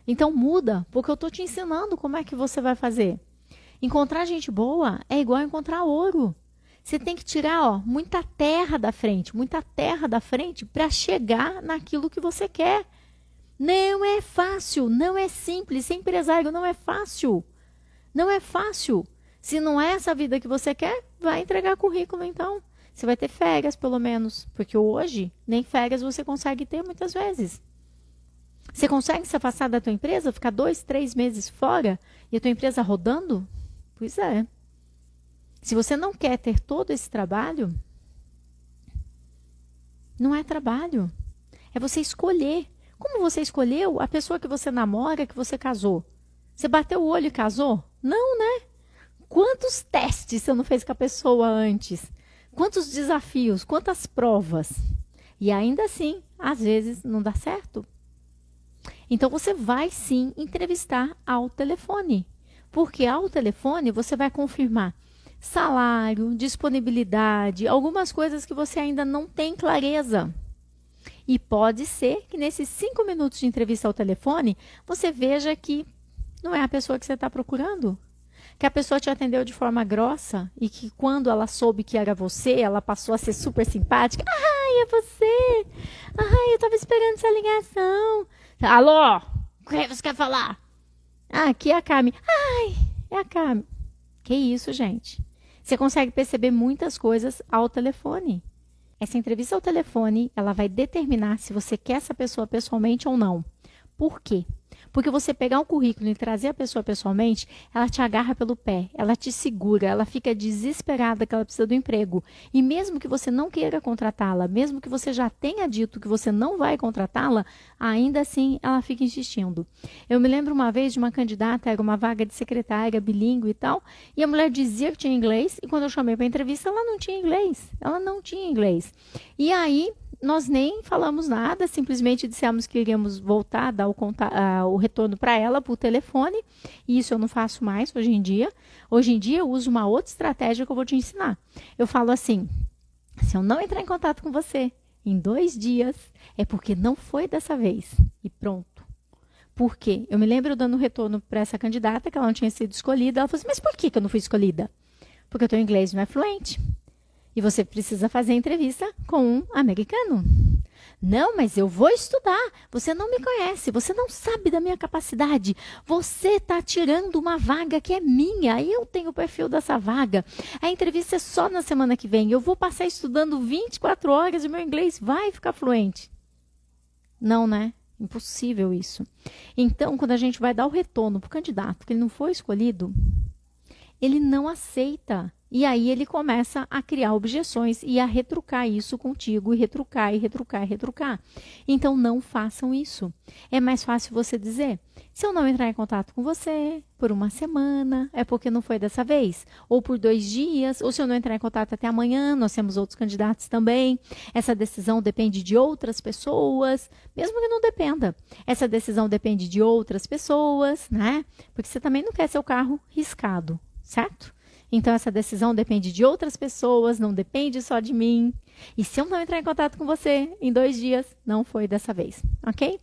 Então muda, porque eu tô te ensinando como é que você vai fazer. Encontrar gente boa é igual encontrar ouro. Você tem que tirar, ó, muita terra da frente para chegar naquilo que você quer. Não é fácil, não é simples. Ser empresário não é fácil. Não é fácil. Se não é essa vida que você quer, vai entregar currículo então. Você vai ter férias, pelo menos. Porque hoje, nem férias você consegue ter muitas vezes. Você consegue se afastar da tua empresa, ficar 2, 3 meses fora e a tua empresa rodando? Pois é. Se você não quer ter todo esse trabalho, não é trabalho. É você escolher. Como você escolheu a pessoa que você namora, que você casou? Você bateu o olho e casou? Não, né? Quantos testes você não fez com a pessoa antes? Quantos desafios? Quantas provas? E ainda assim, às vezes, não dá certo. Então, você vai sim entrevistar ao telefone. Porque ao telefone você vai confirmar salário, disponibilidade, algumas coisas que você ainda não tem clareza. E pode ser que nesses 5 minutos de entrevista ao telefone, você veja que não é a pessoa que você está procurando. Que a pessoa te atendeu de forma grossa e que quando ela soube que era você, ela passou a ser super simpática. Ai, é você! Ai, eu estava esperando essa ligação. Alô? O que você quer falar? Ah, aqui é a Carmen. Ai, é a Carmen. Que isso, gente? Você consegue perceber muitas coisas ao telefone. Essa entrevista ao telefone, ela vai determinar se você quer essa pessoa pessoalmente ou não. Por quê? Porque você pegar um currículo e trazer a pessoa pessoalmente, ela te agarra pelo pé, ela te segura, ela fica desesperada que ela precisa do emprego. E mesmo que você não queira contratá-la, mesmo que você já tenha dito que você não vai contratá-la, ainda assim ela fica insistindo. Eu me lembro uma vez de uma candidata, era uma vaga de secretária, bilíngue e tal, e a mulher dizia que tinha inglês, e quando eu chamei para entrevista, ela não tinha inglês. Ela não tinha inglês. E aí nós nem falamos nada, simplesmente dissemos que iríamos voltar, dar o retorno para ela por telefone, e isso eu não faço mais hoje em dia. Hoje em dia eu uso uma outra estratégia que eu vou te ensinar. Eu falo assim, se eu não entrar em contato com você em 2 dias, é porque não foi dessa vez, e pronto. Por quê? Eu me lembro dando retorno para essa candidata, que ela não tinha sido escolhida, ela falou assim, mas por que eu não fui escolhida? Porque o teu inglês não é fluente. E você precisa fazer entrevista com um americano. Não, mas eu vou estudar. Você não me conhece, você não sabe da minha capacidade. Você está tirando uma vaga que é minha. Eu tenho o perfil dessa vaga. A entrevista é só na semana que vem. Eu vou passar estudando 24 horas e meu inglês vai ficar fluente. Não, né? Impossível isso. Então, quando a gente vai dar o retorno para o candidato, que ele não foi escolhido, ele não aceita. E aí ele começa a criar objeções e a retrucar isso contigo, e retrucar, e retrucar, e retrucar. Então, não façam isso. É mais fácil você dizer, se eu não entrar em contato com você por 1 semana, é porque não foi dessa vez. Ou por 2 dias, ou se eu não entrar em contato até amanhã, nós temos outros candidatos também. Essa decisão depende de outras pessoas, mesmo que não dependa. Essa decisão depende de outras pessoas, né? Porque você também não quer seu carro riscado, certo? Então, essa decisão depende de outras pessoas, não depende só de mim. E se eu não entrar em contato com você em 2 dias, não foi dessa vez, ok?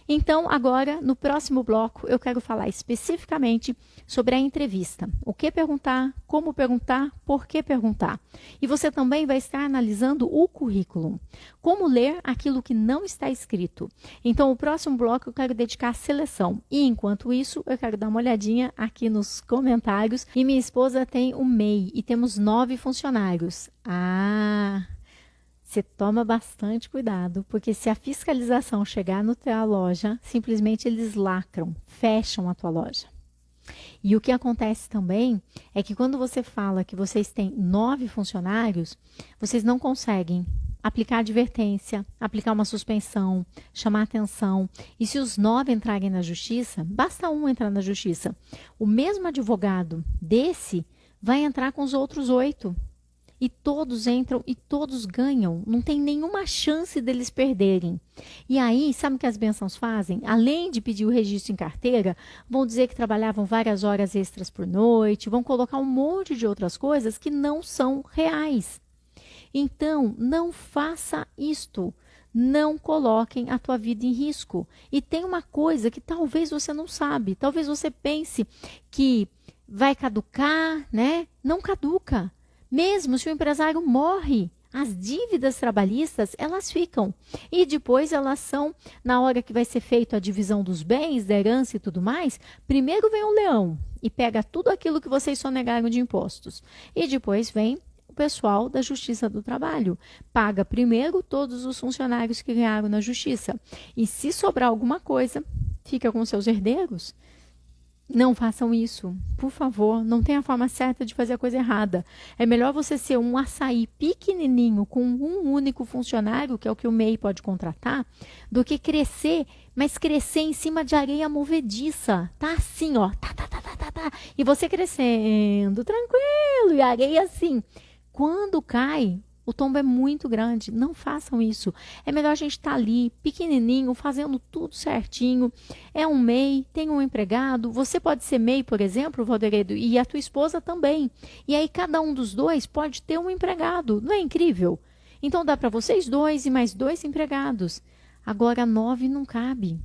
Então, agora, no próximo bloco, eu quero falar especificamente sobre a entrevista. O que perguntar, como perguntar, por que perguntar. E você também vai estar analisando o currículo. Como ler aquilo que não está escrito. Então, o próximo bloco eu quero dedicar à seleção. E, enquanto isso, eu quero dar uma olhadinha aqui nos comentários. E minha esposa tem um MEI e temos 9 funcionários. Você toma bastante cuidado, porque se a fiscalização chegar na tua loja, simplesmente eles lacram, fecham a tua loja. E o que acontece também é que quando você fala que vocês têm 9 funcionários, vocês não conseguem aplicar advertência, aplicar uma suspensão, chamar atenção. E se os 9 entrarem na justiça, basta um entrar na justiça. O mesmo advogado desse vai entrar com os outros 8. e todos entram e todos ganham. Não tem nenhuma chance deles perderem. E aí, sabe o que as bênçãos fazem? Além de pedir o registro em carteira, vão dizer que trabalhavam várias horas extras por noite, vão colocar um monte de outras coisas que não são reais. Então, não faça isto. Não coloquem a tua vida em risco. E tem uma coisa que talvez você não sabe. Talvez você pense que vai caducar, né? Não caduca. Mesmo se o empresário morre, as dívidas trabalhistas, elas ficam. E depois elas são, na hora que vai ser feita a divisão dos bens, da herança e tudo mais, primeiro vem o leão e pega tudo aquilo que vocês sonegaram de impostos. E depois vem o pessoal da Justiça do Trabalho. Paga primeiro todos os funcionários que ganharam na Justiça. E se sobrar alguma coisa, fica com seus herdeiros. Não façam isso, por favor. Não tem a forma certa de fazer a coisa errada. É melhor você ser um açaí pequenininho com um único funcionário, que é o que o MEI pode contratar, do que crescer, mas crescer em cima de areia movediça. Tá assim, ó. Tá. E você crescendo, tranquilo, e a areia assim. Quando cai, o tombo é muito grande. Não façam isso. É melhor a gente estar ali, pequenininho, fazendo tudo certinho. É um MEI, tem um empregado. Você pode ser MEI, por exemplo, Valderedo, e a tua esposa também. E aí cada um dos dois pode ter um empregado. Não é incrível? Então dá para vocês dois e mais 2 empregados. Agora 9 não cabe.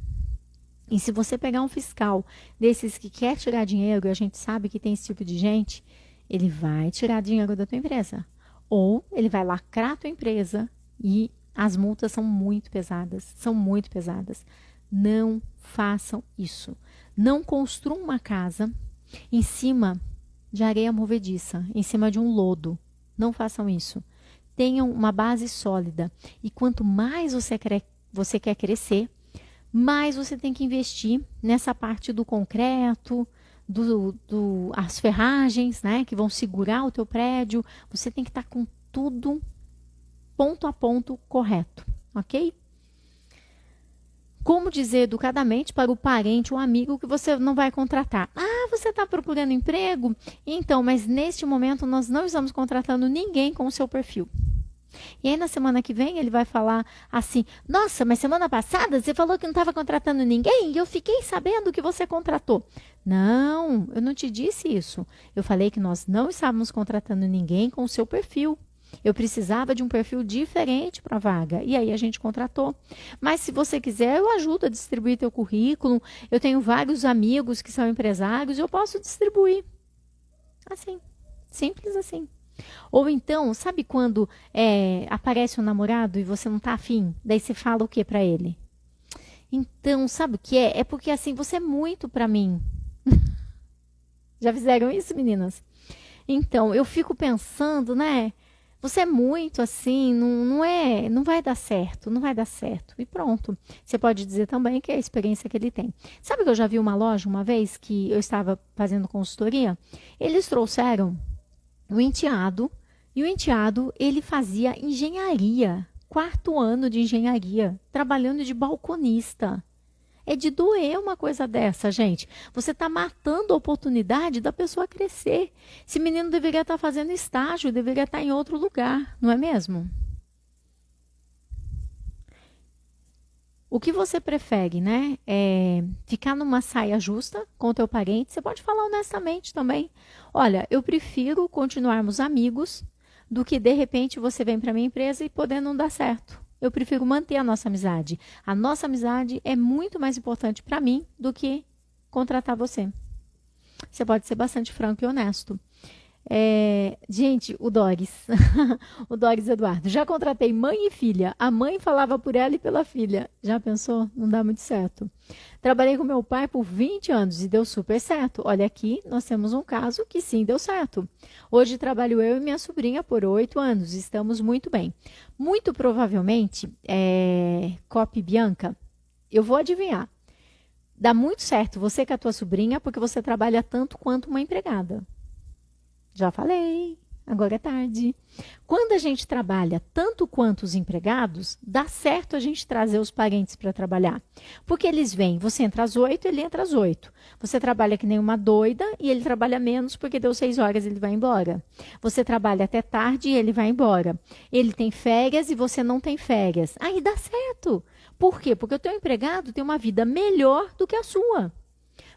E se você pegar um fiscal desses que quer tirar dinheiro, e a gente sabe que tem esse tipo de gente, ele vai tirar dinheiro da tua empresa. Ou ele vai lacrar a tua empresa e as multas são muito pesadas. São muito pesadas. Não façam isso. Não construam uma casa em cima de areia movediça, em cima de um lodo. Não façam isso. Tenham uma base sólida. E quanto mais você quer crescer, mais você tem que investir nessa parte do concreto, as ferragens, né, que vão segurar o teu prédio. Você tem que estar com tudo ponto a ponto correto, ok? Como dizer educadamente para o parente ou amigo que você não vai contratar? Ah, você está procurando emprego? Então, mas neste momento nós não estamos contratando ninguém com o seu perfil. E aí na semana que vem ele vai falar assim: nossa, mas semana passada você falou que não estava contratando ninguém e eu fiquei sabendo que você contratou. Não, eu não te disse isso. Eu falei que nós não estávamos contratando ninguém com o seu perfil. Eu precisava de um perfil diferente para a vaga. E aí a gente contratou. Mas se você quiser, eu ajudo a distribuir teu currículo. Eu tenho vários amigos que são empresários, eu posso distribuir. Assim, simples assim. Ou então, sabe quando aparece um namorado e você não está afim? Daí você fala o que para ele? Então, sabe o que é? É porque assim, você é muito para mim. Já fizeram isso, meninas? Então, eu fico pensando, né? Você é muito assim, não vai dar certo, não vai dar certo. E pronto. Você pode dizer também que é a experiência que ele tem. Sabe que eu já vi uma loja uma vez que eu estava fazendo consultoria? Eles trouxeram o enteado, e o enteado, ele fazia engenharia, 4º ano de engenharia, trabalhando de balconista. É de doer uma coisa dessa, gente. Você está matando a oportunidade da pessoa crescer. Esse menino deveria estar fazendo estágio, deveria estar em outro lugar, não é mesmo? O que você prefere, né? Ficar numa saia justa com o teu parente? Você pode falar honestamente também. Olha, eu prefiro continuarmos amigos do que, de repente, você vem para minha empresa e poder não dar certo. Eu prefiro manter a nossa amizade. A nossa amizade é muito mais importante para mim do que contratar você. Você pode ser bastante franco e honesto. Gente, o Doris, o Doris Eduardo, já contratei mãe e filha, a mãe falava por ela e pela filha, já pensou? Não dá muito certo. Trabalhei com meu pai por 20 anos e deu super certo. Olha aqui, nós temos um caso que sim deu certo. Hoje trabalho eu e minha sobrinha por 8 anos, estamos muito bem. Muito provavelmente, Copy Bianca, eu vou adivinhar, dá muito certo você com a tua sobrinha porque você trabalha tanto quanto uma empregada. Já falei. agora é tarde. Quando a gente trabalha tanto quanto os empregados, dá certo a gente trazer os parentes para trabalhar. Porque eles vêm, você entra às 8, ele entra às 8. Você trabalha que nem uma doida e ele trabalha menos porque deu 6 horas e ele vai embora. Você trabalha até tarde e ele vai embora. Ele tem férias e você não tem férias. Aí dá certo. Por quê? Porque o teu empregado tem uma vida melhor do que a sua.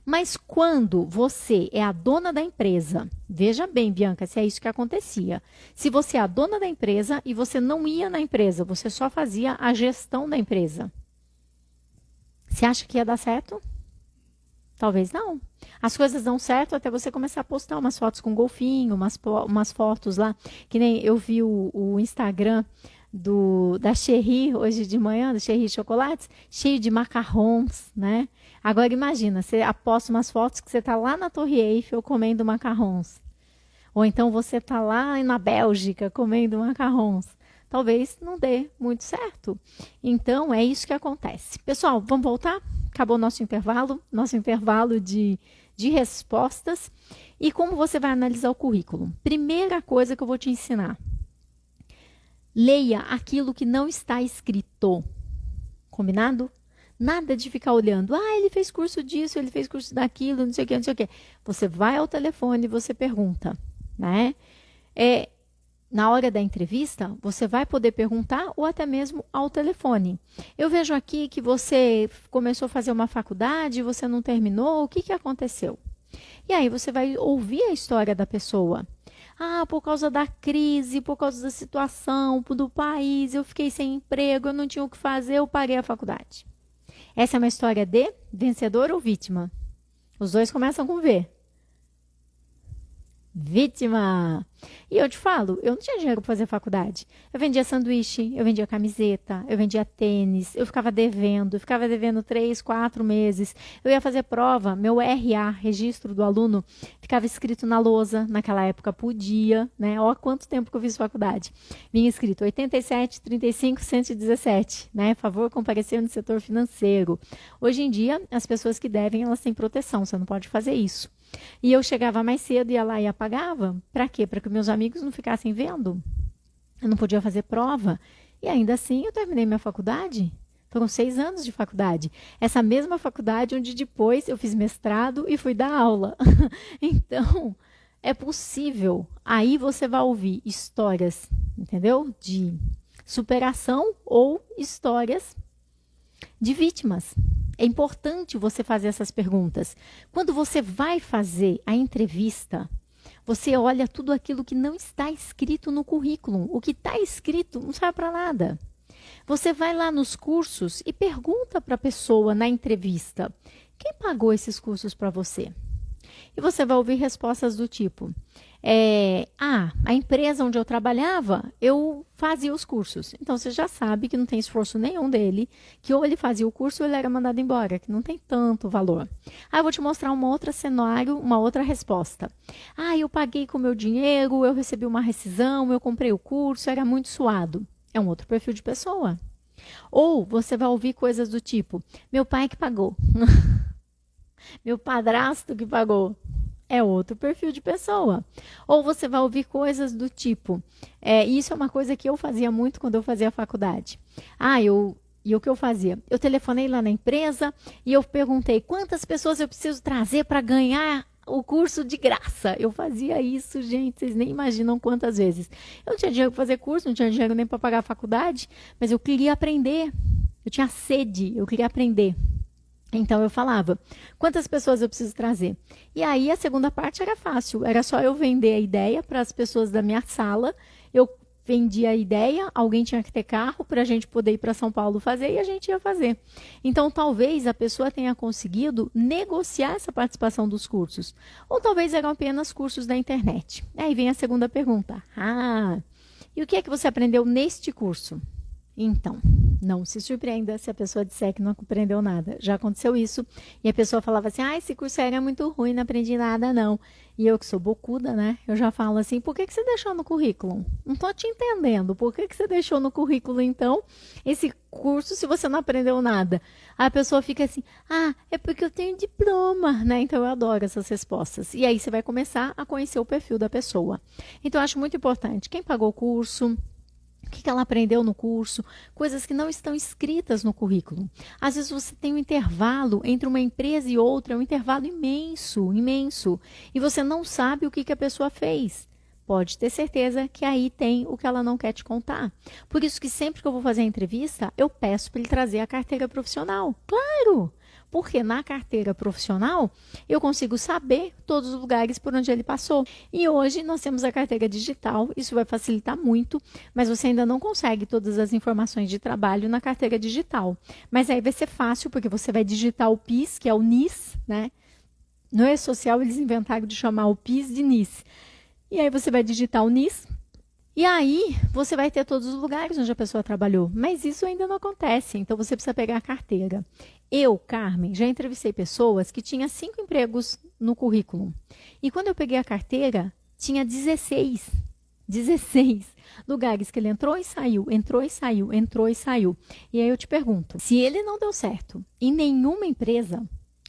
Mas quando você é a dona da empresa, veja bem, Bianca, se é isso que acontecia. Se você é a dona da empresa e você não ia na empresa, você só fazia a gestão da empresa. Você acha que ia dar certo? Talvez não. As coisas dão certo até você começar a postar umas fotos com golfinho, umas fotos lá, que nem eu vi o Instagram da Cherry hoje de manhã, da Cherry Chocolates, cheio de macarrons, né? Agora imagina, você aposta umas fotos que você está lá na Torre Eiffel comendo macarrons. Ou então você está lá na Bélgica comendo macarrons. Talvez não dê muito certo. Então, é isso que acontece. Pessoal, vamos voltar? Acabou nosso intervalo de respostas. E como você vai analisar o currículo? Primeira coisa que eu vou te ensinar. Leia aquilo que não está escrito. Combinado? Nada de ficar olhando. Ah, ele fez curso disso, ele fez curso daquilo, não sei o que, não sei o que. Você vai ao telefone e você pergunta, né? Na hora da entrevista, você vai poder perguntar ou até mesmo ao telefone. Eu vejo aqui que você começou a fazer uma faculdade, você não terminou, o que aconteceu? E aí você vai ouvir a história da pessoa. Ah, por causa da crise, por causa da situação do país, eu fiquei sem emprego, eu não tinha o que fazer, eu parei a faculdade. Essa é uma história de vencedor ou vítima? Os dois começam com V. Vítima! E eu te falo, eu não tinha dinheiro para fazer faculdade. Eu vendia sanduíche, eu vendia camiseta, eu vendia tênis, eu ficava devendo 3, 4 meses. Eu ia fazer prova, meu RA, registro do aluno, ficava escrito na lousa, naquela época podia, né? Ó, quanto tempo que eu fiz faculdade. Vinha escrito 87, 35, 117, né? Favor comparecer no setor financeiro. Hoje em dia, as pessoas que devem, elas têm proteção, você não pode fazer isso. E eu chegava mais cedo, ia lá e apagava. Para quê? Para que meus amigos não ficassem vendo. Eu não podia fazer prova. E ainda assim eu terminei minha faculdade. Foram 6 anos de faculdade. Essa mesma faculdade onde depois eu fiz mestrado e fui dar aula. Então, é possível. Aí você vai ouvir histórias, entendeu? De superação ou histórias de vítimas. É importante você fazer essas perguntas. Quando você vai fazer a entrevista, você olha tudo aquilo que não está escrito no currículo. O que está escrito não serve para nada. Você vai lá nos cursos e pergunta para a pessoa na entrevista: quem pagou esses cursos para você? E você vai ouvir respostas do tipo: a empresa onde eu trabalhava, eu fazia os cursos. Então, você já sabe que não tem esforço nenhum dele, que ou ele fazia o curso ou ele era mandado embora, que não tem tanto valor. Aí eu vou te mostrar um outro cenário, uma outra resposta. Ah, eu paguei com o meu dinheiro, eu recebi uma rescisão, eu comprei o curso, era muito suado. É um outro perfil de pessoa. Ou você vai ouvir coisas do tipo: meu pai que pagou. Meu padrasto que pagou. É outro perfil de pessoa. Ou você vai ouvir coisas do tipo, isso é uma coisa que eu fazia muito quando eu fazia a faculdade. E o que eu fazia? Eu telefonei lá na empresa e eu perguntei quantas pessoas eu preciso trazer para ganhar o curso de graça. Eu fazia isso, gente, vocês nem imaginam quantas vezes. Eu não tinha dinheiro para fazer curso, não tinha dinheiro nem para pagar a faculdade, mas eu queria aprender. Eu tinha sede, eu queria aprender. Então, eu falava, quantas pessoas eu preciso trazer? E aí, a segunda parte era fácil. Era só eu vender a ideia para as pessoas da minha sala. Eu vendia a ideia, alguém tinha que ter carro para a gente poder ir para São Paulo fazer e a gente ia fazer. Então, talvez a pessoa tenha conseguido negociar essa participação dos cursos. Ou talvez eram apenas cursos da internet. Aí vem a segunda pergunta. E o que é que você aprendeu neste curso? Então, Não se surpreenda se a pessoa disser que não aprendeu nada. Já aconteceu isso. E a pessoa falava assim, esse curso era muito ruim, não aprendi nada, não. E eu que sou bocuda, né? Eu já falo assim, por que você deixou no currículo? Não tô te entendendo. Por que você deixou no currículo, então, esse curso se você não aprendeu nada? Aí a pessoa fica assim, é porque eu tenho diploma, né? Então eu adoro essas respostas. E aí você vai começar a conhecer o perfil da pessoa. Então eu acho muito importante. Quem pagou o curso, o que ela aprendeu no curso, coisas que não estão escritas no currículo. Às vezes você tem um intervalo entre uma empresa e outra, um intervalo imenso, imenso, e você não sabe o que a pessoa fez. Pode ter certeza que aí tem o que ela não quer te contar. Por isso que sempre que eu vou fazer a entrevista, eu peço para ele trazer a carteira profissional. Claro! Porque na carteira profissional eu consigo saber todos os lugares por onde ele passou. E hoje nós temos a carteira digital, isso vai facilitar muito, mas você ainda não consegue todas as informações de trabalho na carteira digital. Mas aí vai ser fácil, porque você vai digitar o PIS, que é o NIS, né? No E-Social eles inventaram de chamar o PIS de NIS. E aí você vai digitar o NIS, e aí você vai ter todos os lugares onde a pessoa trabalhou. Mas isso ainda não acontece, então você precisa pegar a carteira. Eu, Carmen, já entrevistei pessoas que tinham 5 empregos no currículo. E quando eu peguei a carteira, tinha 16 lugares que ele entrou e saiu, entrou e saiu, entrou e saiu. E aí eu te pergunto, se ele não deu certo em nenhuma empresa,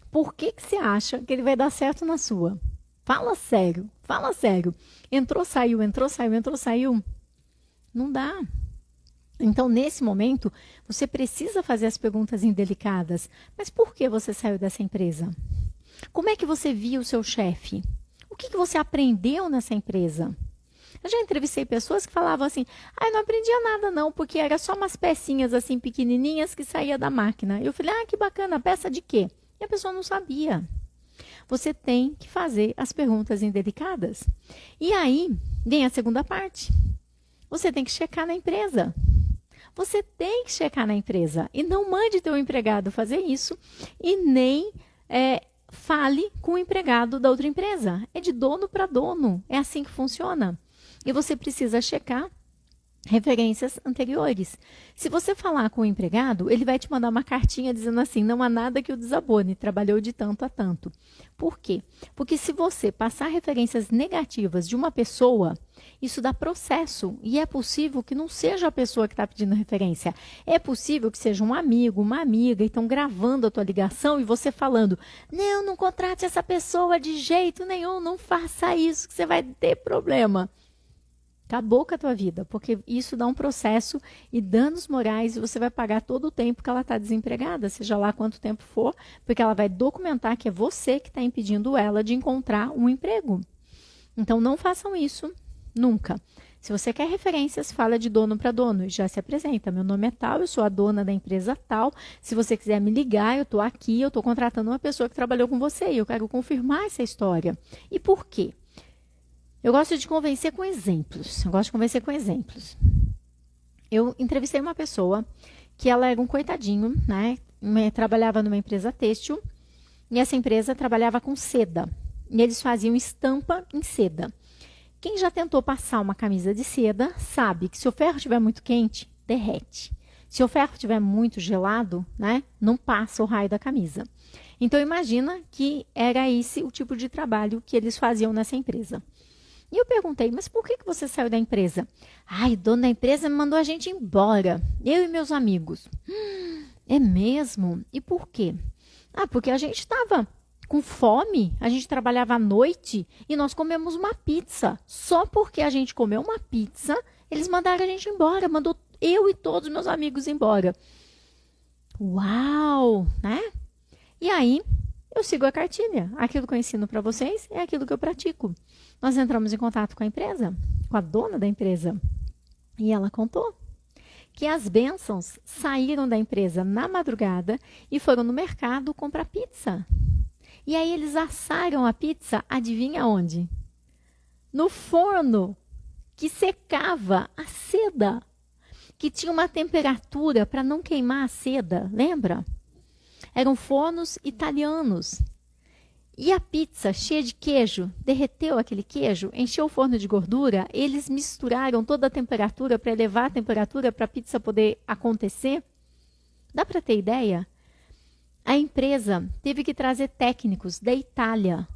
por que você acha que ele vai dar certo na sua? Fala sério, fala sério. Entrou, saiu, entrou, saiu, entrou, saiu. Não dá. Então, nesse momento, você precisa fazer as perguntas indelicadas. Mas por que você saiu dessa empresa? Como é que você viu o seu chefe? O que você aprendeu nessa empresa? Eu já entrevistei pessoas que falavam assim, eu não aprendia nada não, porque era só umas pecinhas assim pequenininhas que saía da máquina. Eu falei, que bacana, peça de quê? E a pessoa não sabia. Você tem que fazer as perguntas indelicadas. E aí, vem a segunda parte. Você tem que checar na empresa. Você tem que checar na empresa. E não mande teu empregado fazer isso e nem fale com o empregado da outra empresa. É de dono para dono. É assim que funciona. E você precisa checar referências anteriores. Se você falar com o empregado, ele vai te mandar uma cartinha dizendo assim, não há nada que o desabone, trabalhou de tanto a tanto. Por quê? Porque se você passar referências negativas de uma pessoa, isso dá processo. E é possível que não seja a pessoa que está pedindo referência. É possível que seja um amigo, uma amiga, e estão gravando a tua ligação e você falando, não contrate essa pessoa de jeito nenhum, não faça isso que você vai ter problema. Acabou com a tua vida, porque isso dá um processo e danos morais e você vai pagar todo o tempo que ela está desempregada, seja lá quanto tempo for, porque ela vai documentar que é você que está impedindo ela de encontrar um emprego. Então, não façam isso nunca. Se você quer referências, fala de dono para dono e já se apresenta. Meu nome é tal, eu sou a dona da empresa tal. Se você quiser me ligar, eu estou aqui, eu estou contratando uma pessoa que trabalhou com você e eu quero confirmar essa história. E por quê? Eu gosto de convencer com exemplos. Eu entrevistei uma pessoa que ela era um coitadinho, né? Trabalhava numa empresa têxtil e essa empresa trabalhava com seda. E eles faziam estampa em seda. Quem já tentou passar uma camisa de seda sabe que se o ferro estiver muito quente, derrete. Se o ferro estiver muito gelado, né? Não passa o raio da camisa. Então imagina que era esse o tipo de trabalho que eles faziam nessa empresa. E eu perguntei, mas por que você saiu da empresa? Dono da empresa me mandou a gente embora, eu e meus amigos. É mesmo? E por quê? Porque a gente estava com fome, a gente trabalhava à noite e nós comemos uma pizza. Só porque a gente comeu uma pizza, eles mandaram a gente embora, mandou eu e todos os meus amigos embora. Uau, né? E aí, eu sigo a cartilha. Aquilo que eu ensino para vocês é aquilo que eu pratico. Nós entramos em contato com a empresa, com a dona da empresa, e ela contou que as bênçãos saíram da empresa na madrugada e foram no mercado comprar pizza. E aí eles assaram a pizza, adivinha onde? No forno que secava a seda, que tinha uma temperatura para não queimar a seda, lembra? Eram fornos italianos. E a pizza cheia de queijo, derreteu aquele queijo, encheu o forno de gordura, eles misturaram toda a temperatura para elevar a temperatura para a pizza poder acontecer. Dá para ter ideia? A empresa teve que trazer técnicos da Itália,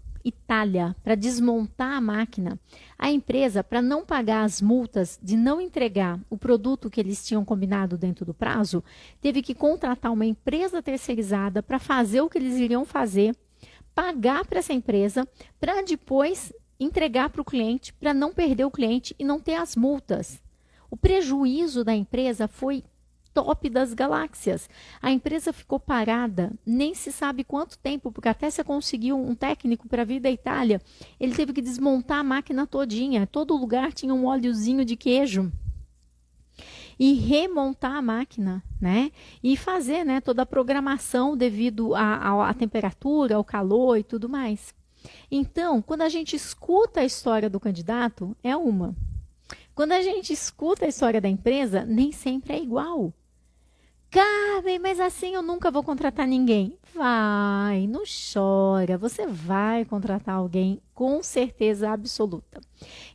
para desmontar a máquina. A empresa, para não pagar as multas de não entregar o produto que eles tinham combinado dentro do prazo, teve que contratar uma empresa terceirizada para fazer o que eles iriam fazer, pagar para essa empresa, para depois entregar para o cliente, para não perder o cliente e não ter as multas. O prejuízo da empresa foi top das galáxias. A empresa ficou parada, nem se sabe quanto tempo, porque até você conseguiu um técnico para vir da Itália, ele teve que desmontar a máquina todinha. Todo lugar tinha um óleozinho de queijo. E remontar a máquina, né? E fazer, né, toda a programação devido à temperatura, ao calor e tudo mais. Então, quando a gente escuta a história do candidato, é uma. Quando a gente escuta a história da empresa, nem sempre é igual. Carmen, mas assim eu nunca vou contratar ninguém. Vai, não chora, você vai contratar alguém com certeza absoluta.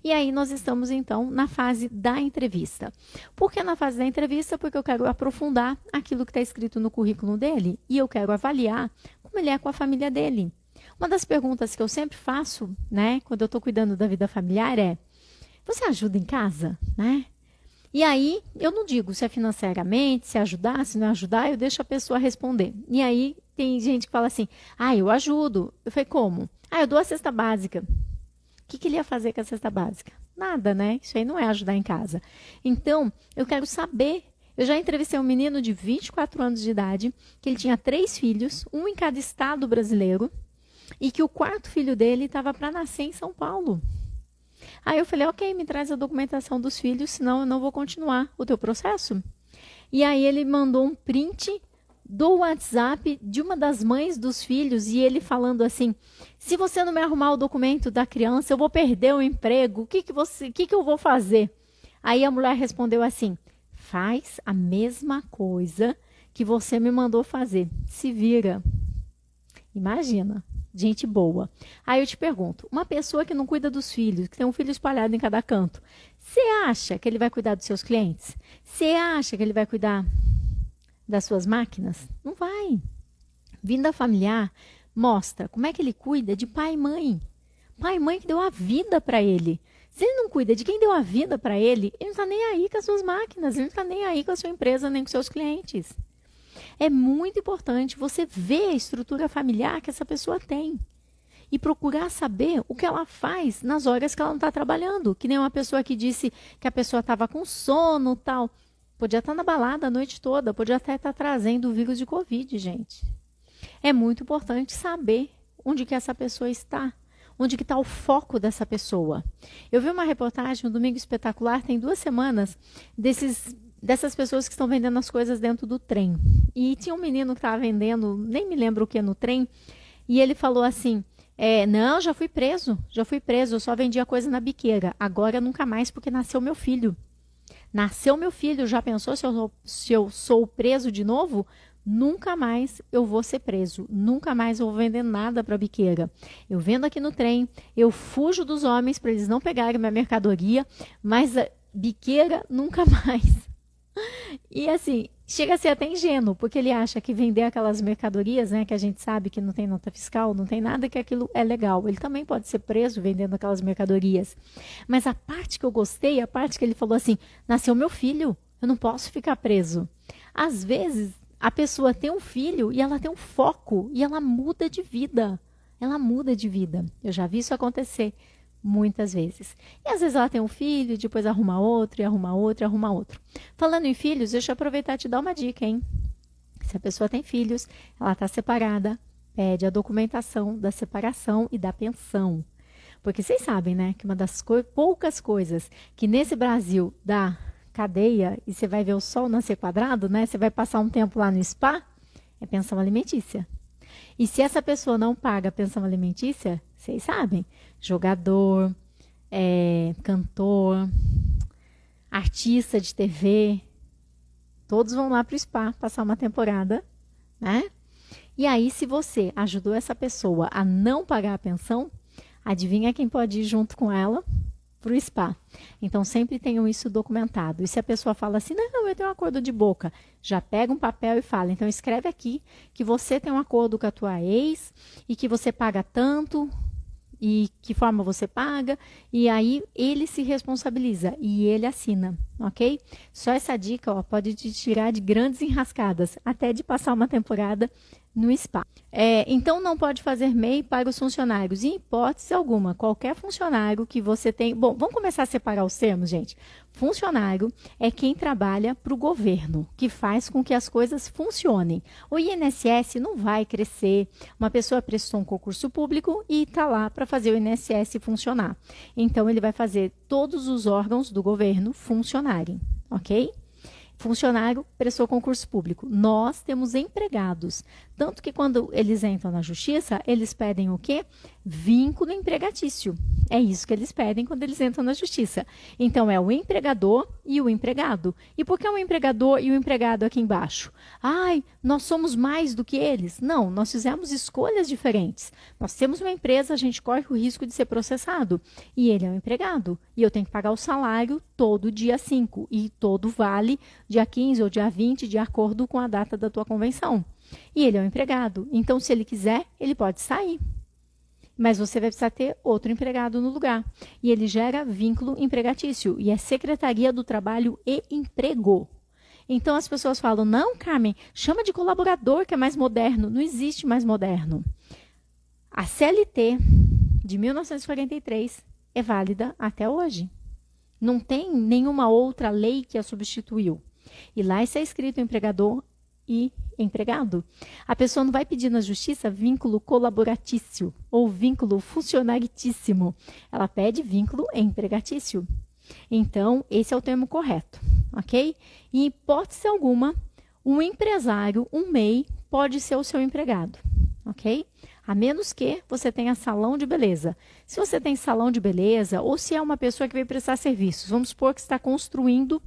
E aí nós estamos então na fase da entrevista. Por que na fase da entrevista? Porque eu quero aprofundar aquilo que está escrito no currículo dele e eu quero avaliar como ele é com a família dele. Uma das perguntas que eu sempre faço, né, quando eu estou cuidando da vida familiar é: você ajuda em casa, né? E aí, eu não digo se é financeiramente, se ajudar, se não ajudar, eu deixo a pessoa responder. E aí, tem gente que fala assim, eu ajudo. Eu falei, como? Eu dou a cesta básica. O que ele ia fazer com a cesta básica? Nada, né? Isso aí não é ajudar em casa. Então, eu quero saber. Eu já entrevistei um menino de 24 anos de idade, que ele tinha 3 filhos, um em cada estado brasileiro, e que o 4º filho dele estava para nascer em São Paulo. Aí eu falei, ok, me traz a documentação dos filhos, senão eu não vou continuar o teu processo. E aí ele mandou um print do WhatsApp de uma das mães dos filhos e ele falando assim, se você não me arrumar o documento da criança, eu vou perder o emprego, o que eu vou fazer? Aí a mulher respondeu assim, faz a mesma coisa que você me mandou fazer, se vira. Imagina. Gente boa. Aí eu te pergunto, uma pessoa que não cuida dos filhos, que tem um filho espalhado em cada canto, você acha que ele vai cuidar dos seus clientes? Você acha que ele vai cuidar das suas máquinas? Não vai. Vinda familiar mostra como é que ele cuida de pai e mãe. Pai e mãe que deu a vida para ele. Se ele não cuida de quem deu a vida para ele, ele não está nem aí com as suas máquinas, ele não está nem aí com a sua empresa, nem com seus clientes. É muito importante você ver a estrutura familiar que essa pessoa tem e procurar saber o que ela faz nas horas que ela não está trabalhando. Que nem uma pessoa que disse que a pessoa estava com sono tal. Podia estar na balada a noite toda, podia até estar trazendo o vírus de Covid, gente. É muito importante saber onde que essa pessoa está, onde que está o foco dessa pessoa. Eu vi uma reportagem no Domingo Espetacular, tem 2 semanas, dessas pessoas que estão vendendo as coisas dentro do trem. E tinha um menino que estava vendendo, nem me lembro o que no trem, e ele falou assim, não, já fui preso, eu só vendia coisa na biqueira, agora nunca mais porque nasceu meu filho. Nasceu meu filho, já pensou se eu sou preso de novo? Nunca mais eu vou ser preso, nunca mais eu vou vender nada para a biqueira. Eu vendo aqui no trem, eu fujo dos homens para eles não pegarem minha mercadoria, mas a biqueira nunca mais. E assim, chega a ser até ingênuo, porque ele acha que vender aquelas mercadorias, né, que a gente sabe que não tem nota fiscal, não tem nada, que aquilo é legal. Ele também pode ser preso vendendo aquelas mercadorias. Mas a parte que eu gostei, a parte que ele falou assim, nasceu meu filho, eu não posso ficar preso. Às vezes, a pessoa tem um filho e ela tem um foco e ela muda de vida. Ela muda de vida. Eu já vi isso acontecer muitas vezes. E às vezes ela tem um filho, depois arruma outro, e arruma outro, e arruma outro. Falando em filhos, deixa eu aproveitar e te dar uma dica, hein? Se a pessoa tem filhos, ela está separada, pede a documentação da separação e da pensão. Porque vocês sabem, né, que uma das poucas coisas que nesse Brasil dá cadeia, e você vai ver o sol nascer quadrado, né? Você vai passar um tempo lá no spa, é pensão alimentícia. E se essa pessoa não paga a pensão alimentícia, vocês sabem, jogador, cantor, artista de TV, todos vão lá para o spa passar uma temporada, né? E aí, se você ajudou essa pessoa a não pagar a pensão, adivinha quem pode ir junto com ela? para o spa. Então, sempre tenham isso documentado. E se a pessoa fala assim, não, eu tenho um acordo de boca, já pega um papel e fala, então escreve aqui que você tem um acordo com a tua ex e que você paga tanto e que forma você paga, e aí ele se responsabiliza e ele assina, ok? Só essa dica ó, pode te tirar de grandes enrascadas, até de passar uma temporada no spa. Então, não pode fazer MEI para os funcionários, em hipótese alguma. Qualquer funcionário que você tem... Bom, vamos começar a separar os termos, gente. Funcionário é quem trabalha para o governo, que faz com que as coisas funcionem. O INSS não vai crescer. Uma pessoa prestou um concurso público e está lá para fazer o INSS funcionar. Então, ele vai fazer todos os órgãos do governo funcionarem, ok? Funcionário prestou concurso público. Nós temos empregados. Tanto que quando eles entram na justiça, eles pedem o quê? Vínculo empregatício. É isso que eles pedem quando eles entram na justiça. Então, é o empregador e o empregado. E por que o empregador e o empregado aqui embaixo? Ai, nós somos mais do que eles. Não, nós fizemos escolhas diferentes. Nós temos uma empresa, a gente corre o risco de ser processado. E ele é um empregado. E eu tenho que pagar o salário todo dia 5. E todo vale dia 15 ou dia 20, de acordo com a data da tua convenção. E ele é um empregado. Então, se ele quiser, ele pode sair. Mas você vai precisar ter outro empregado no lugar. E ele gera vínculo empregatício. E é Secretaria do Trabalho e Emprego. Então, as pessoas falam, não, Carmen, chama de colaborador, que é mais moderno. Não existe mais moderno. A CLT de 1943 é válida até hoje. Não tem nenhuma outra lei que a substituiu. E lá está escrito empregador e empregado. A pessoa não vai pedir na justiça vínculo colaboratício ou vínculo funcionaritíssimo. Ela pede vínculo empregatício. Então, esse é o termo correto, ok? Em hipótese alguma, um empresário, um MEI, pode ser o seu empregado, ok? A menos que você tenha salão de beleza. Se você tem salão de beleza, ou se é uma pessoa que vai prestar serviços, vamos supor que está construindo,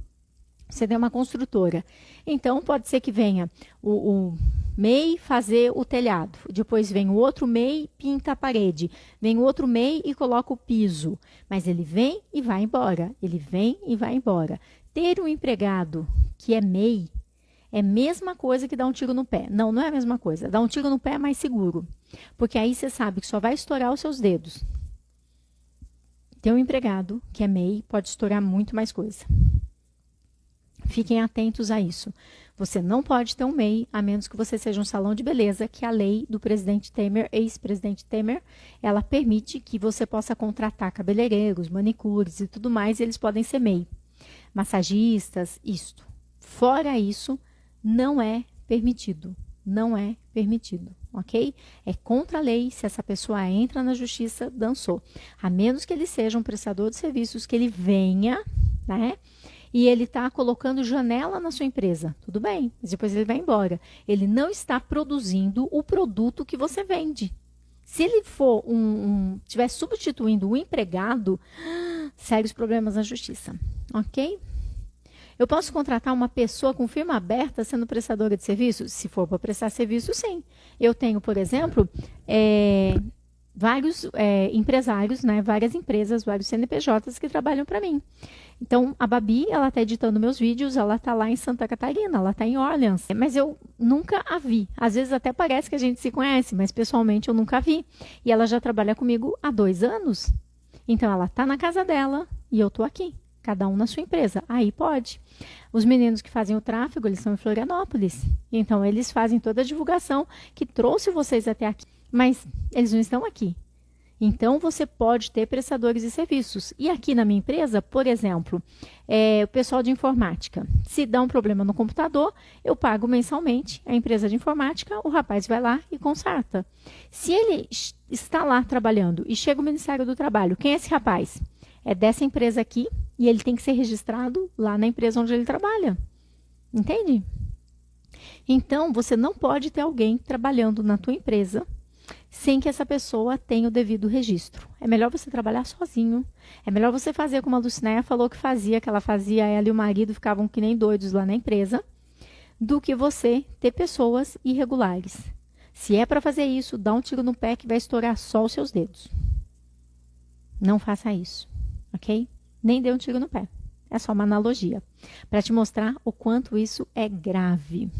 você tem uma construtora. Então, pode ser que venha o MEI fazer o telhado. Depois vem o outro MEI, pinta a parede. Vem o outro MEI e coloca o piso. Mas ele vem e vai embora. Ele vem e vai embora. Ter um empregado que é MEI é a mesma coisa que dar um tiro no pé. Não, não é a mesma coisa. Dar um tiro no pé é mais seguro. Porque aí você sabe que só vai estourar os seus dedos. Ter um empregado que é MEI pode estourar muito mais coisa. Fiquem atentos a isso. Você não pode ter um MEI, a menos que você seja um salão de beleza, que a lei do presidente Temer, ex-presidente Temer, ela permite que você possa contratar cabeleireiros, manicures e tudo mais, e eles podem ser MEI. Massagistas, isto. Fora isso, não é permitido. Não é permitido, ok? É contra a lei. Se essa pessoa entra na justiça, dançou. A menos que ele seja um prestador de serviços, que ele venha, né? E ele está colocando janela na sua empresa. Tudo bem, mas depois ele vai embora. Ele não está produzindo o produto que você vende. Se ele for estiver substituindo o empregado, sérios problemas na justiça, ok? Eu posso contratar uma pessoa com firma aberta sendo prestadora de serviços? Se for para prestar serviço, sim. Eu tenho, por exemplo, vários empresários, né, várias empresas, vários CNPJs que trabalham para mim. Então, a Babi, ela está editando meus vídeos, ela está lá em Santa Catarina, ela está em Orleans, mas eu nunca a vi. Às vezes até parece que a gente se conhece, mas pessoalmente eu nunca a vi. E ela já trabalha comigo há 2 anos. Então, ela está na casa dela e eu estou aqui. Cada um na sua empresa. Aí pode. Os meninos que fazem o tráfego, eles são em Florianópolis. Então, eles fazem toda a divulgação que trouxe vocês até aqui. Mas eles não estão aqui. Então, você pode ter prestadores de serviços. E aqui na minha empresa, por exemplo, o pessoal de informática. Se dá um problema no computador, eu pago mensalmente a empresa de informática, o rapaz vai lá e conserta. Se ele está lá trabalhando e chega o Ministério do Trabalho, quem é esse rapaz? É dessa empresa aqui e ele tem que ser registrado lá na empresa onde ele trabalha. Entende? Então, você não pode ter alguém trabalhando na tua empresa sem que essa pessoa tenha o devido registro. É melhor você trabalhar sozinho. É melhor você fazer como a Lucinéia falou que fazia, que ela fazia, ela e o marido ficavam que nem doidos lá na empresa, do que você ter pessoas irregulares. Se é para fazer isso, dá um tiro no pé que vai estourar só os seus dedos. Não faça isso. ok? Nem dê um tiro no pé. É só uma analogia, para te mostrar o quanto isso é grave.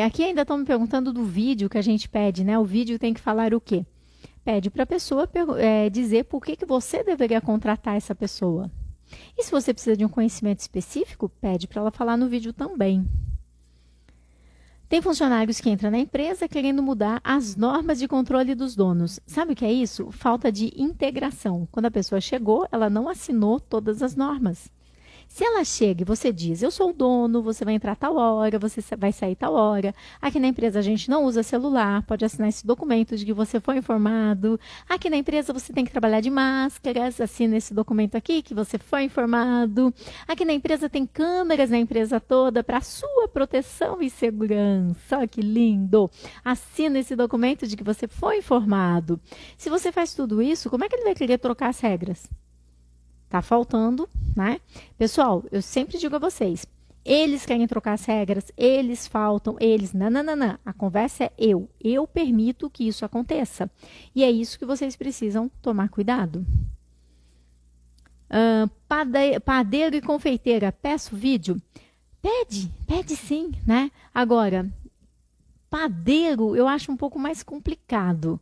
Aqui ainda estão me perguntando do vídeo que a gente pede, né? O vídeo tem que falar o quê? Pede para a pessoa dizer por que você deveria contratar essa pessoa. E se você precisa de um conhecimento específico, pede para ela falar no vídeo também. Tem funcionários que entram na empresa querendo mudar as normas de controle dos donos. Sabe o que é isso? Falta de integração. Quando a pessoa chegou, ela não assinou todas as normas. Se ela chega e você diz, eu sou o dono, você vai entrar tal hora, você vai sair tal hora. Aqui na empresa a gente não usa celular, pode assinar esse documento de que você foi informado. Aqui na empresa você tem que trabalhar de máscaras, assina esse documento aqui que você foi informado. Aqui na empresa tem câmeras na empresa toda para sua proteção e segurança. Olha que lindo! Assina esse documento de que você foi informado. Se você faz tudo isso, como é que ele vai querer trocar as regras? Tá faltando, né? Pessoal, eu sempre digo a vocês, eles querem trocar as regras, eles faltam, eles... Não. A conversa é eu. Eu permito que isso aconteça. E é isso que vocês precisam tomar cuidado. Padeiro e confeiteira, peço vídeo? Pede sim, né? Agora, padeiro eu acho um pouco mais complicado.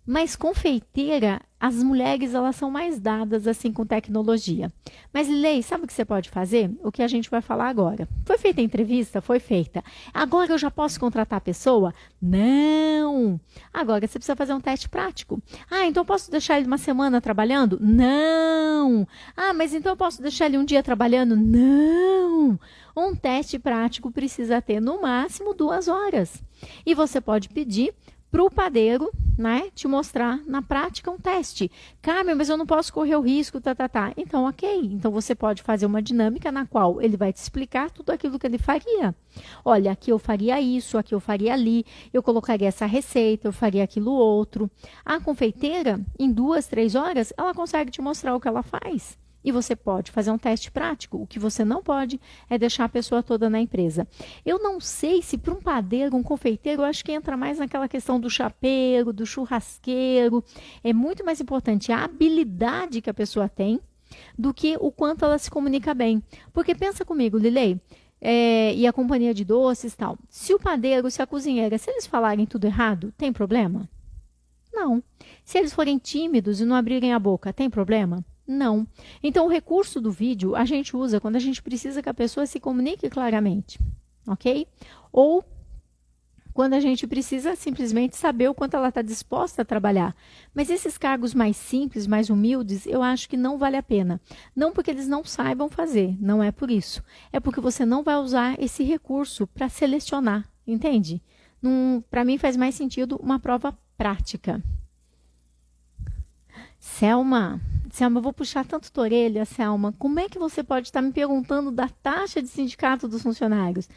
Mas confeiteira, as mulheres elas são mais dadas assim com tecnologia. Mas Lei, sabe o que você pode fazer? O que a gente vai falar agora. Foi feita a entrevista? Foi feita. Agora eu já posso contratar a pessoa? Não! Agora você precisa fazer um teste prático. Ah, então eu posso deixar ele uma semana trabalhando? Não! Ah, mas então eu posso deixar ele um dia trabalhando? Não! Um teste prático precisa ter no máximo 2 horas. E você pode pedir para o padeiro, né, te mostrar na prática um teste. Carmen, mas eu não posso correr o risco, Então, ok. Então, você pode fazer uma dinâmica na qual ele vai te explicar tudo aquilo que ele faria. Olha, aqui eu faria isso, aqui eu faria ali, eu colocaria essa receita, eu faria aquilo outro. A confeiteira, em 2, 3 horas, ela consegue te mostrar o que ela faz. E você pode fazer um teste prático. O que você não pode é deixar a pessoa toda na empresa. Eu não sei se para um padeiro, um confeiteiro, eu acho que entra mais naquela questão do chapeiro, do churrasqueiro. É muito mais importante a habilidade que a pessoa tem do que o quanto ela se comunica bem. Porque pensa comigo, Lilei, e a companhia de doces e tal. Se o padeiro, se a cozinheira, se eles falarem tudo errado, tem problema? Não. Se eles forem tímidos e não abrirem a boca, tem problema? Não. Então, o recurso do vídeo a gente usa quando a gente precisa que a pessoa se comunique claramente, ok? Ou quando a gente precisa simplesmente saber o quanto ela está disposta a trabalhar. Mas esses cargos mais simples, mais humildes, eu acho que não vale a pena. Não porque eles não saibam fazer, não é por isso. É porque você não vai usar esse recurso para selecionar, entende? Para mim faz mais sentido uma prova prática. Selma, eu vou puxar tanto tua orelha, Selma. Como é que você pode estar me perguntando da taxa de sindicato dos funcionários?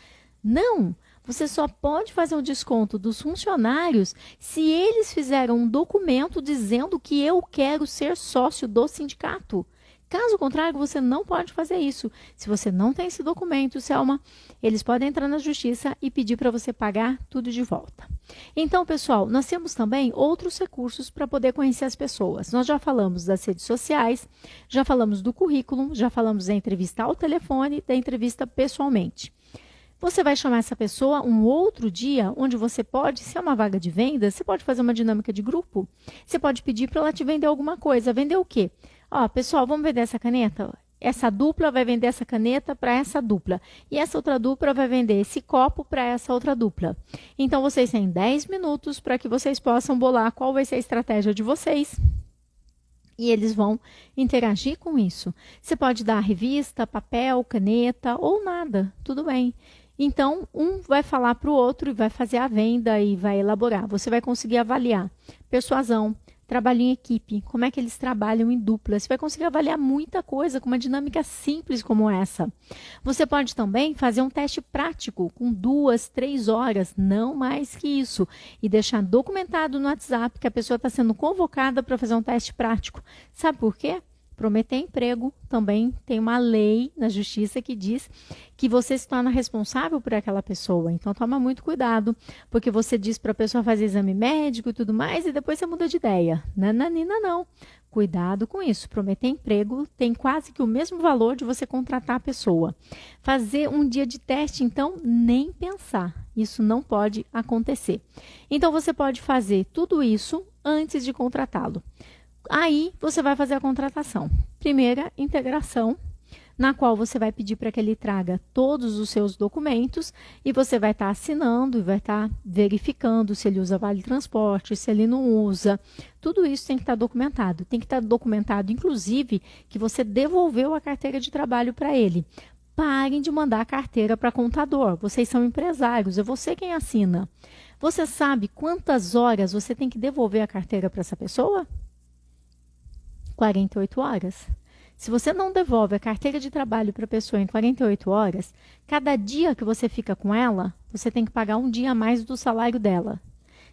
Não, você só pode fazer um desconto dos funcionários se eles fizeram um documento dizendo que eu quero ser sócio do sindicato. Caso contrário, você não pode fazer isso. Se você não tem esse documento, Selma, eles podem entrar na justiça e pedir para você pagar tudo de volta. Então, pessoal, nós temos também outros recursos para poder conhecer as pessoas. Nós já falamos das redes sociais, já falamos do currículo, já falamos da entrevista ao telefone, da entrevista pessoalmente. Você vai chamar essa pessoa um outro dia, onde você pode, se é uma vaga de venda, você pode fazer uma dinâmica de grupo. Você pode pedir para ela te vender alguma coisa. Vender o quê? Ó, pessoal, vamos vender essa caneta? Essa dupla vai vender essa caneta para essa dupla. E essa outra dupla vai vender esse copo para essa outra dupla. Então, vocês têm 10 minutos para que vocês possam bolar qual vai ser a estratégia de vocês. E eles vão interagir com isso. Você pode dar revista, papel, caneta ou nada. Tudo bem. Então, um vai falar para o outro e vai fazer a venda e vai elaborar. Você vai conseguir avaliar persuasão, trabalho em equipe, como é que eles trabalham em dupla. Você vai conseguir avaliar muita coisa com uma dinâmica simples como essa. Você pode também fazer um teste prático com 2, 3 horas, não mais que isso. E deixar documentado no WhatsApp que a pessoa está sendo convocada para fazer um teste prático. Sabe por quê? prometer emprego também tem uma lei na justiça que diz que você se torna responsável por aquela pessoa. Então, toma muito cuidado, porque você diz para a pessoa fazer exame médico e tudo mais, e depois você muda de ideia. Nananina, não. Cuidado com isso. Prometer emprego tem quase que o mesmo valor de você contratar a pessoa. Fazer um dia de teste, então, nem pensar. Isso não pode acontecer. Então, você pode fazer tudo isso antes de contratá-lo. Aí, você vai fazer a contratação. Primeira, integração, na qual você vai pedir para que ele traga todos os seus documentos e você vai estar assinando e vai estar verificando se ele usa vale transporte, se ele não usa. Tudo isso tem que estar documentado. Tem que estar documentado, inclusive, que você devolveu a carteira de trabalho para ele. Parem de mandar a carteira para contador. Vocês são empresários, é você quem assina. Você sabe quantas horas você tem que devolver a carteira para essa pessoa? 48 horas. Se você não devolve a carteira de trabalho para a pessoa em 48 horas, cada dia que você fica com ela, você tem que pagar um dia a mais do salário dela.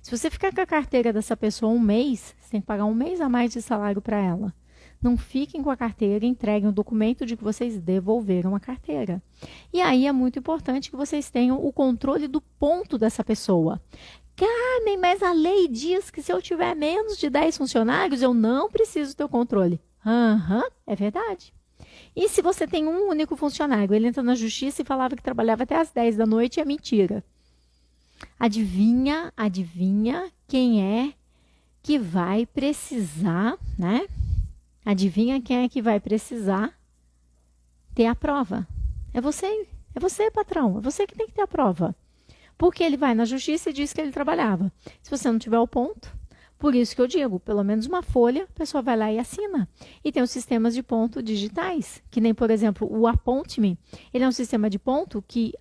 Se você ficar com a carteira dessa pessoa um mês, você tem que pagar um mês a mais de salário para ela. Não fiquem com a carteira e entreguem o documento de que vocês devolveram a carteira. E aí é muito importante que vocês tenham o controle do ponto dessa pessoa. Carmen, mas a lei diz que se eu tiver menos de 10 funcionários, eu não preciso ter o controle. É verdade. E se você tem um único funcionário, ele entra na justiça e falava que trabalhava até às 10 da noite, é mentira. Adivinha quem é que vai precisar, né? Adivinha quem é que vai precisar ter a prova? É você, patrão. É você que tem que ter a prova. Porque ele vai na justiça e diz que ele trabalhava. Se você não tiver o ponto, por isso que eu digo, pelo menos uma folha, a pessoa vai lá e assina. E tem os sistemas de ponto digitais, que nem, por exemplo, o Appoint.me, ele é um sistema de ponto que,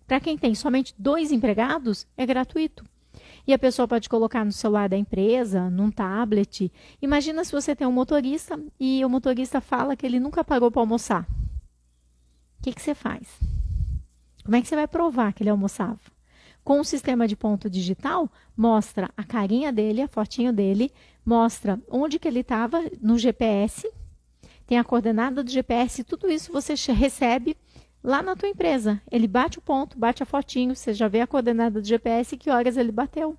para quem tem somente 2 empregados, é gratuito. E a pessoa pode colocar no celular da empresa, num tablet. Imagina se você tem um motorista e o motorista fala que ele nunca parou para almoçar. O que você faz? Como é que você vai provar que ele almoçava? Com o sistema de ponto digital, mostra a carinha dele, a fotinho dele, mostra onde que ele estava no GPS, tem a coordenada do GPS, tudo isso você recebe lá na tua empresa. Ele bate o ponto, bate a fotinho, você já vê a coordenada do GPS e que horas ele bateu.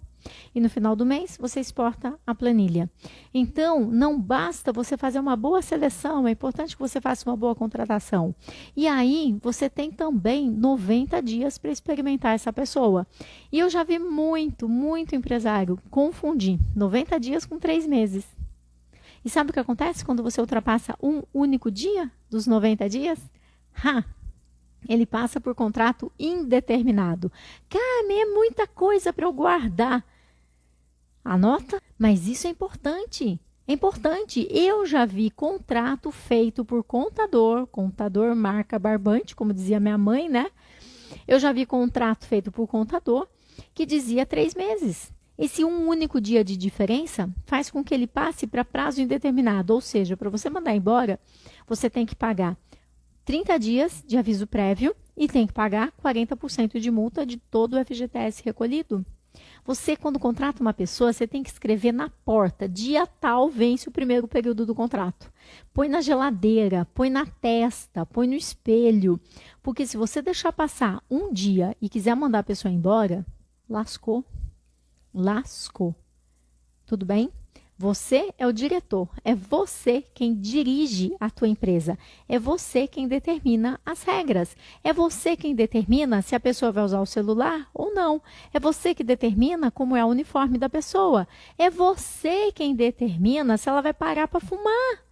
E no final do mês, você exporta a planilha. Então, não basta você fazer uma boa seleção, é importante que você faça uma boa contratação. E aí, você tem também 90 dias para experimentar essa pessoa. E eu já vi muito empresário confundir 90 dias com 3 meses. E sabe o que acontece quando você ultrapassa um único dia dos 90 dias? Ele passa por contrato indeterminado. Carmen, é muita coisa para eu guardar. Anota, mas isso é importante. É importante. Eu já vi contrato feito por contador marca barbante, como dizia minha mãe, né? Eu já vi contrato feito por contador que dizia 3 meses. Esse um único dia de diferença faz com que ele passe para prazo indeterminado. Ou seja, para você mandar embora, você tem que pagar 30 dias de aviso prévio e tem que pagar 40% de multa de todo o FGTS recolhido. Você, quando contrata uma pessoa, você tem que escrever na porta, dia tal vence o primeiro período do contrato. Põe na geladeira, põe na testa, põe no espelho. Porque se você deixar passar um dia e quiser mandar a pessoa embora, lascou. Tudo bem? Você é o diretor, é você quem dirige a tua empresa, é você quem determina as regras, é você quem determina se a pessoa vai usar o celular ou não, é você que determina como é o uniforme da pessoa, é você quem determina se ela vai parar para fumar.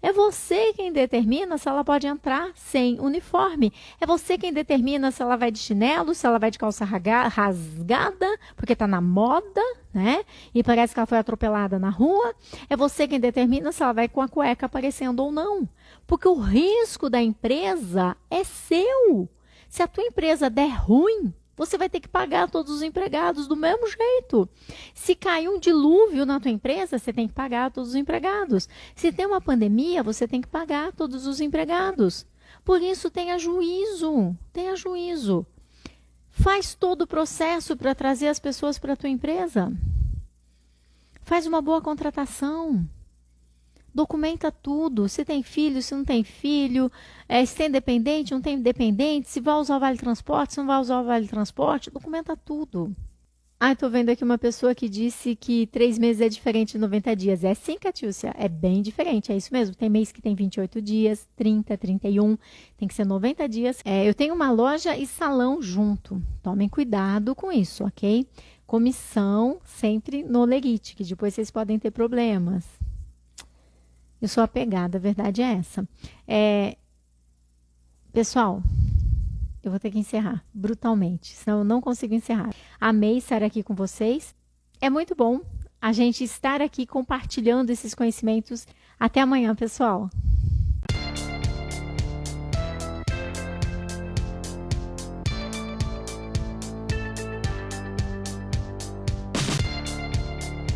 É você quem determina se ela pode entrar sem uniforme. É você quem determina se ela vai de chinelo, se ela vai de calça rasgada, porque está na moda, né? E parece que ela foi atropelada na rua. É você quem determina se ela vai com a cueca aparecendo ou não. Porque o risco da empresa é seu. Se a tua empresa der ruim, você vai ter que pagar todos os empregados do mesmo jeito. Se cair um dilúvio na tua empresa, você tem que pagar todos os empregados. Se tem uma pandemia, você tem que pagar todos os empregados. Por isso, tenha juízo. Faz todo o processo para trazer as pessoas para a tua empresa. Faz uma boa contratação. Documenta tudo, se tem filho, se não tem filho, se tem dependente, não tem dependente, se vai usar o vale transporte, se não vai usar o vale transporte, documenta tudo. Ah, estou vendo aqui uma pessoa que disse que 3 meses é diferente de 90 dias. É sim, Catiúcia, é bem diferente, é isso mesmo. Tem mês que tem 28 dias, 30, 31, tem que ser 90 dias. Eu tenho uma loja e salão junto. Tomem cuidado com isso, ok? Comissão sempre no Lerite, que depois vocês podem ter problemas. Eu sou apegada, a verdade é essa. Pessoal, eu vou ter que encerrar brutalmente, senão eu não consigo encerrar. Amei estar aqui com vocês. É muito bom a gente estar aqui compartilhando esses conhecimentos. Até amanhã, pessoal.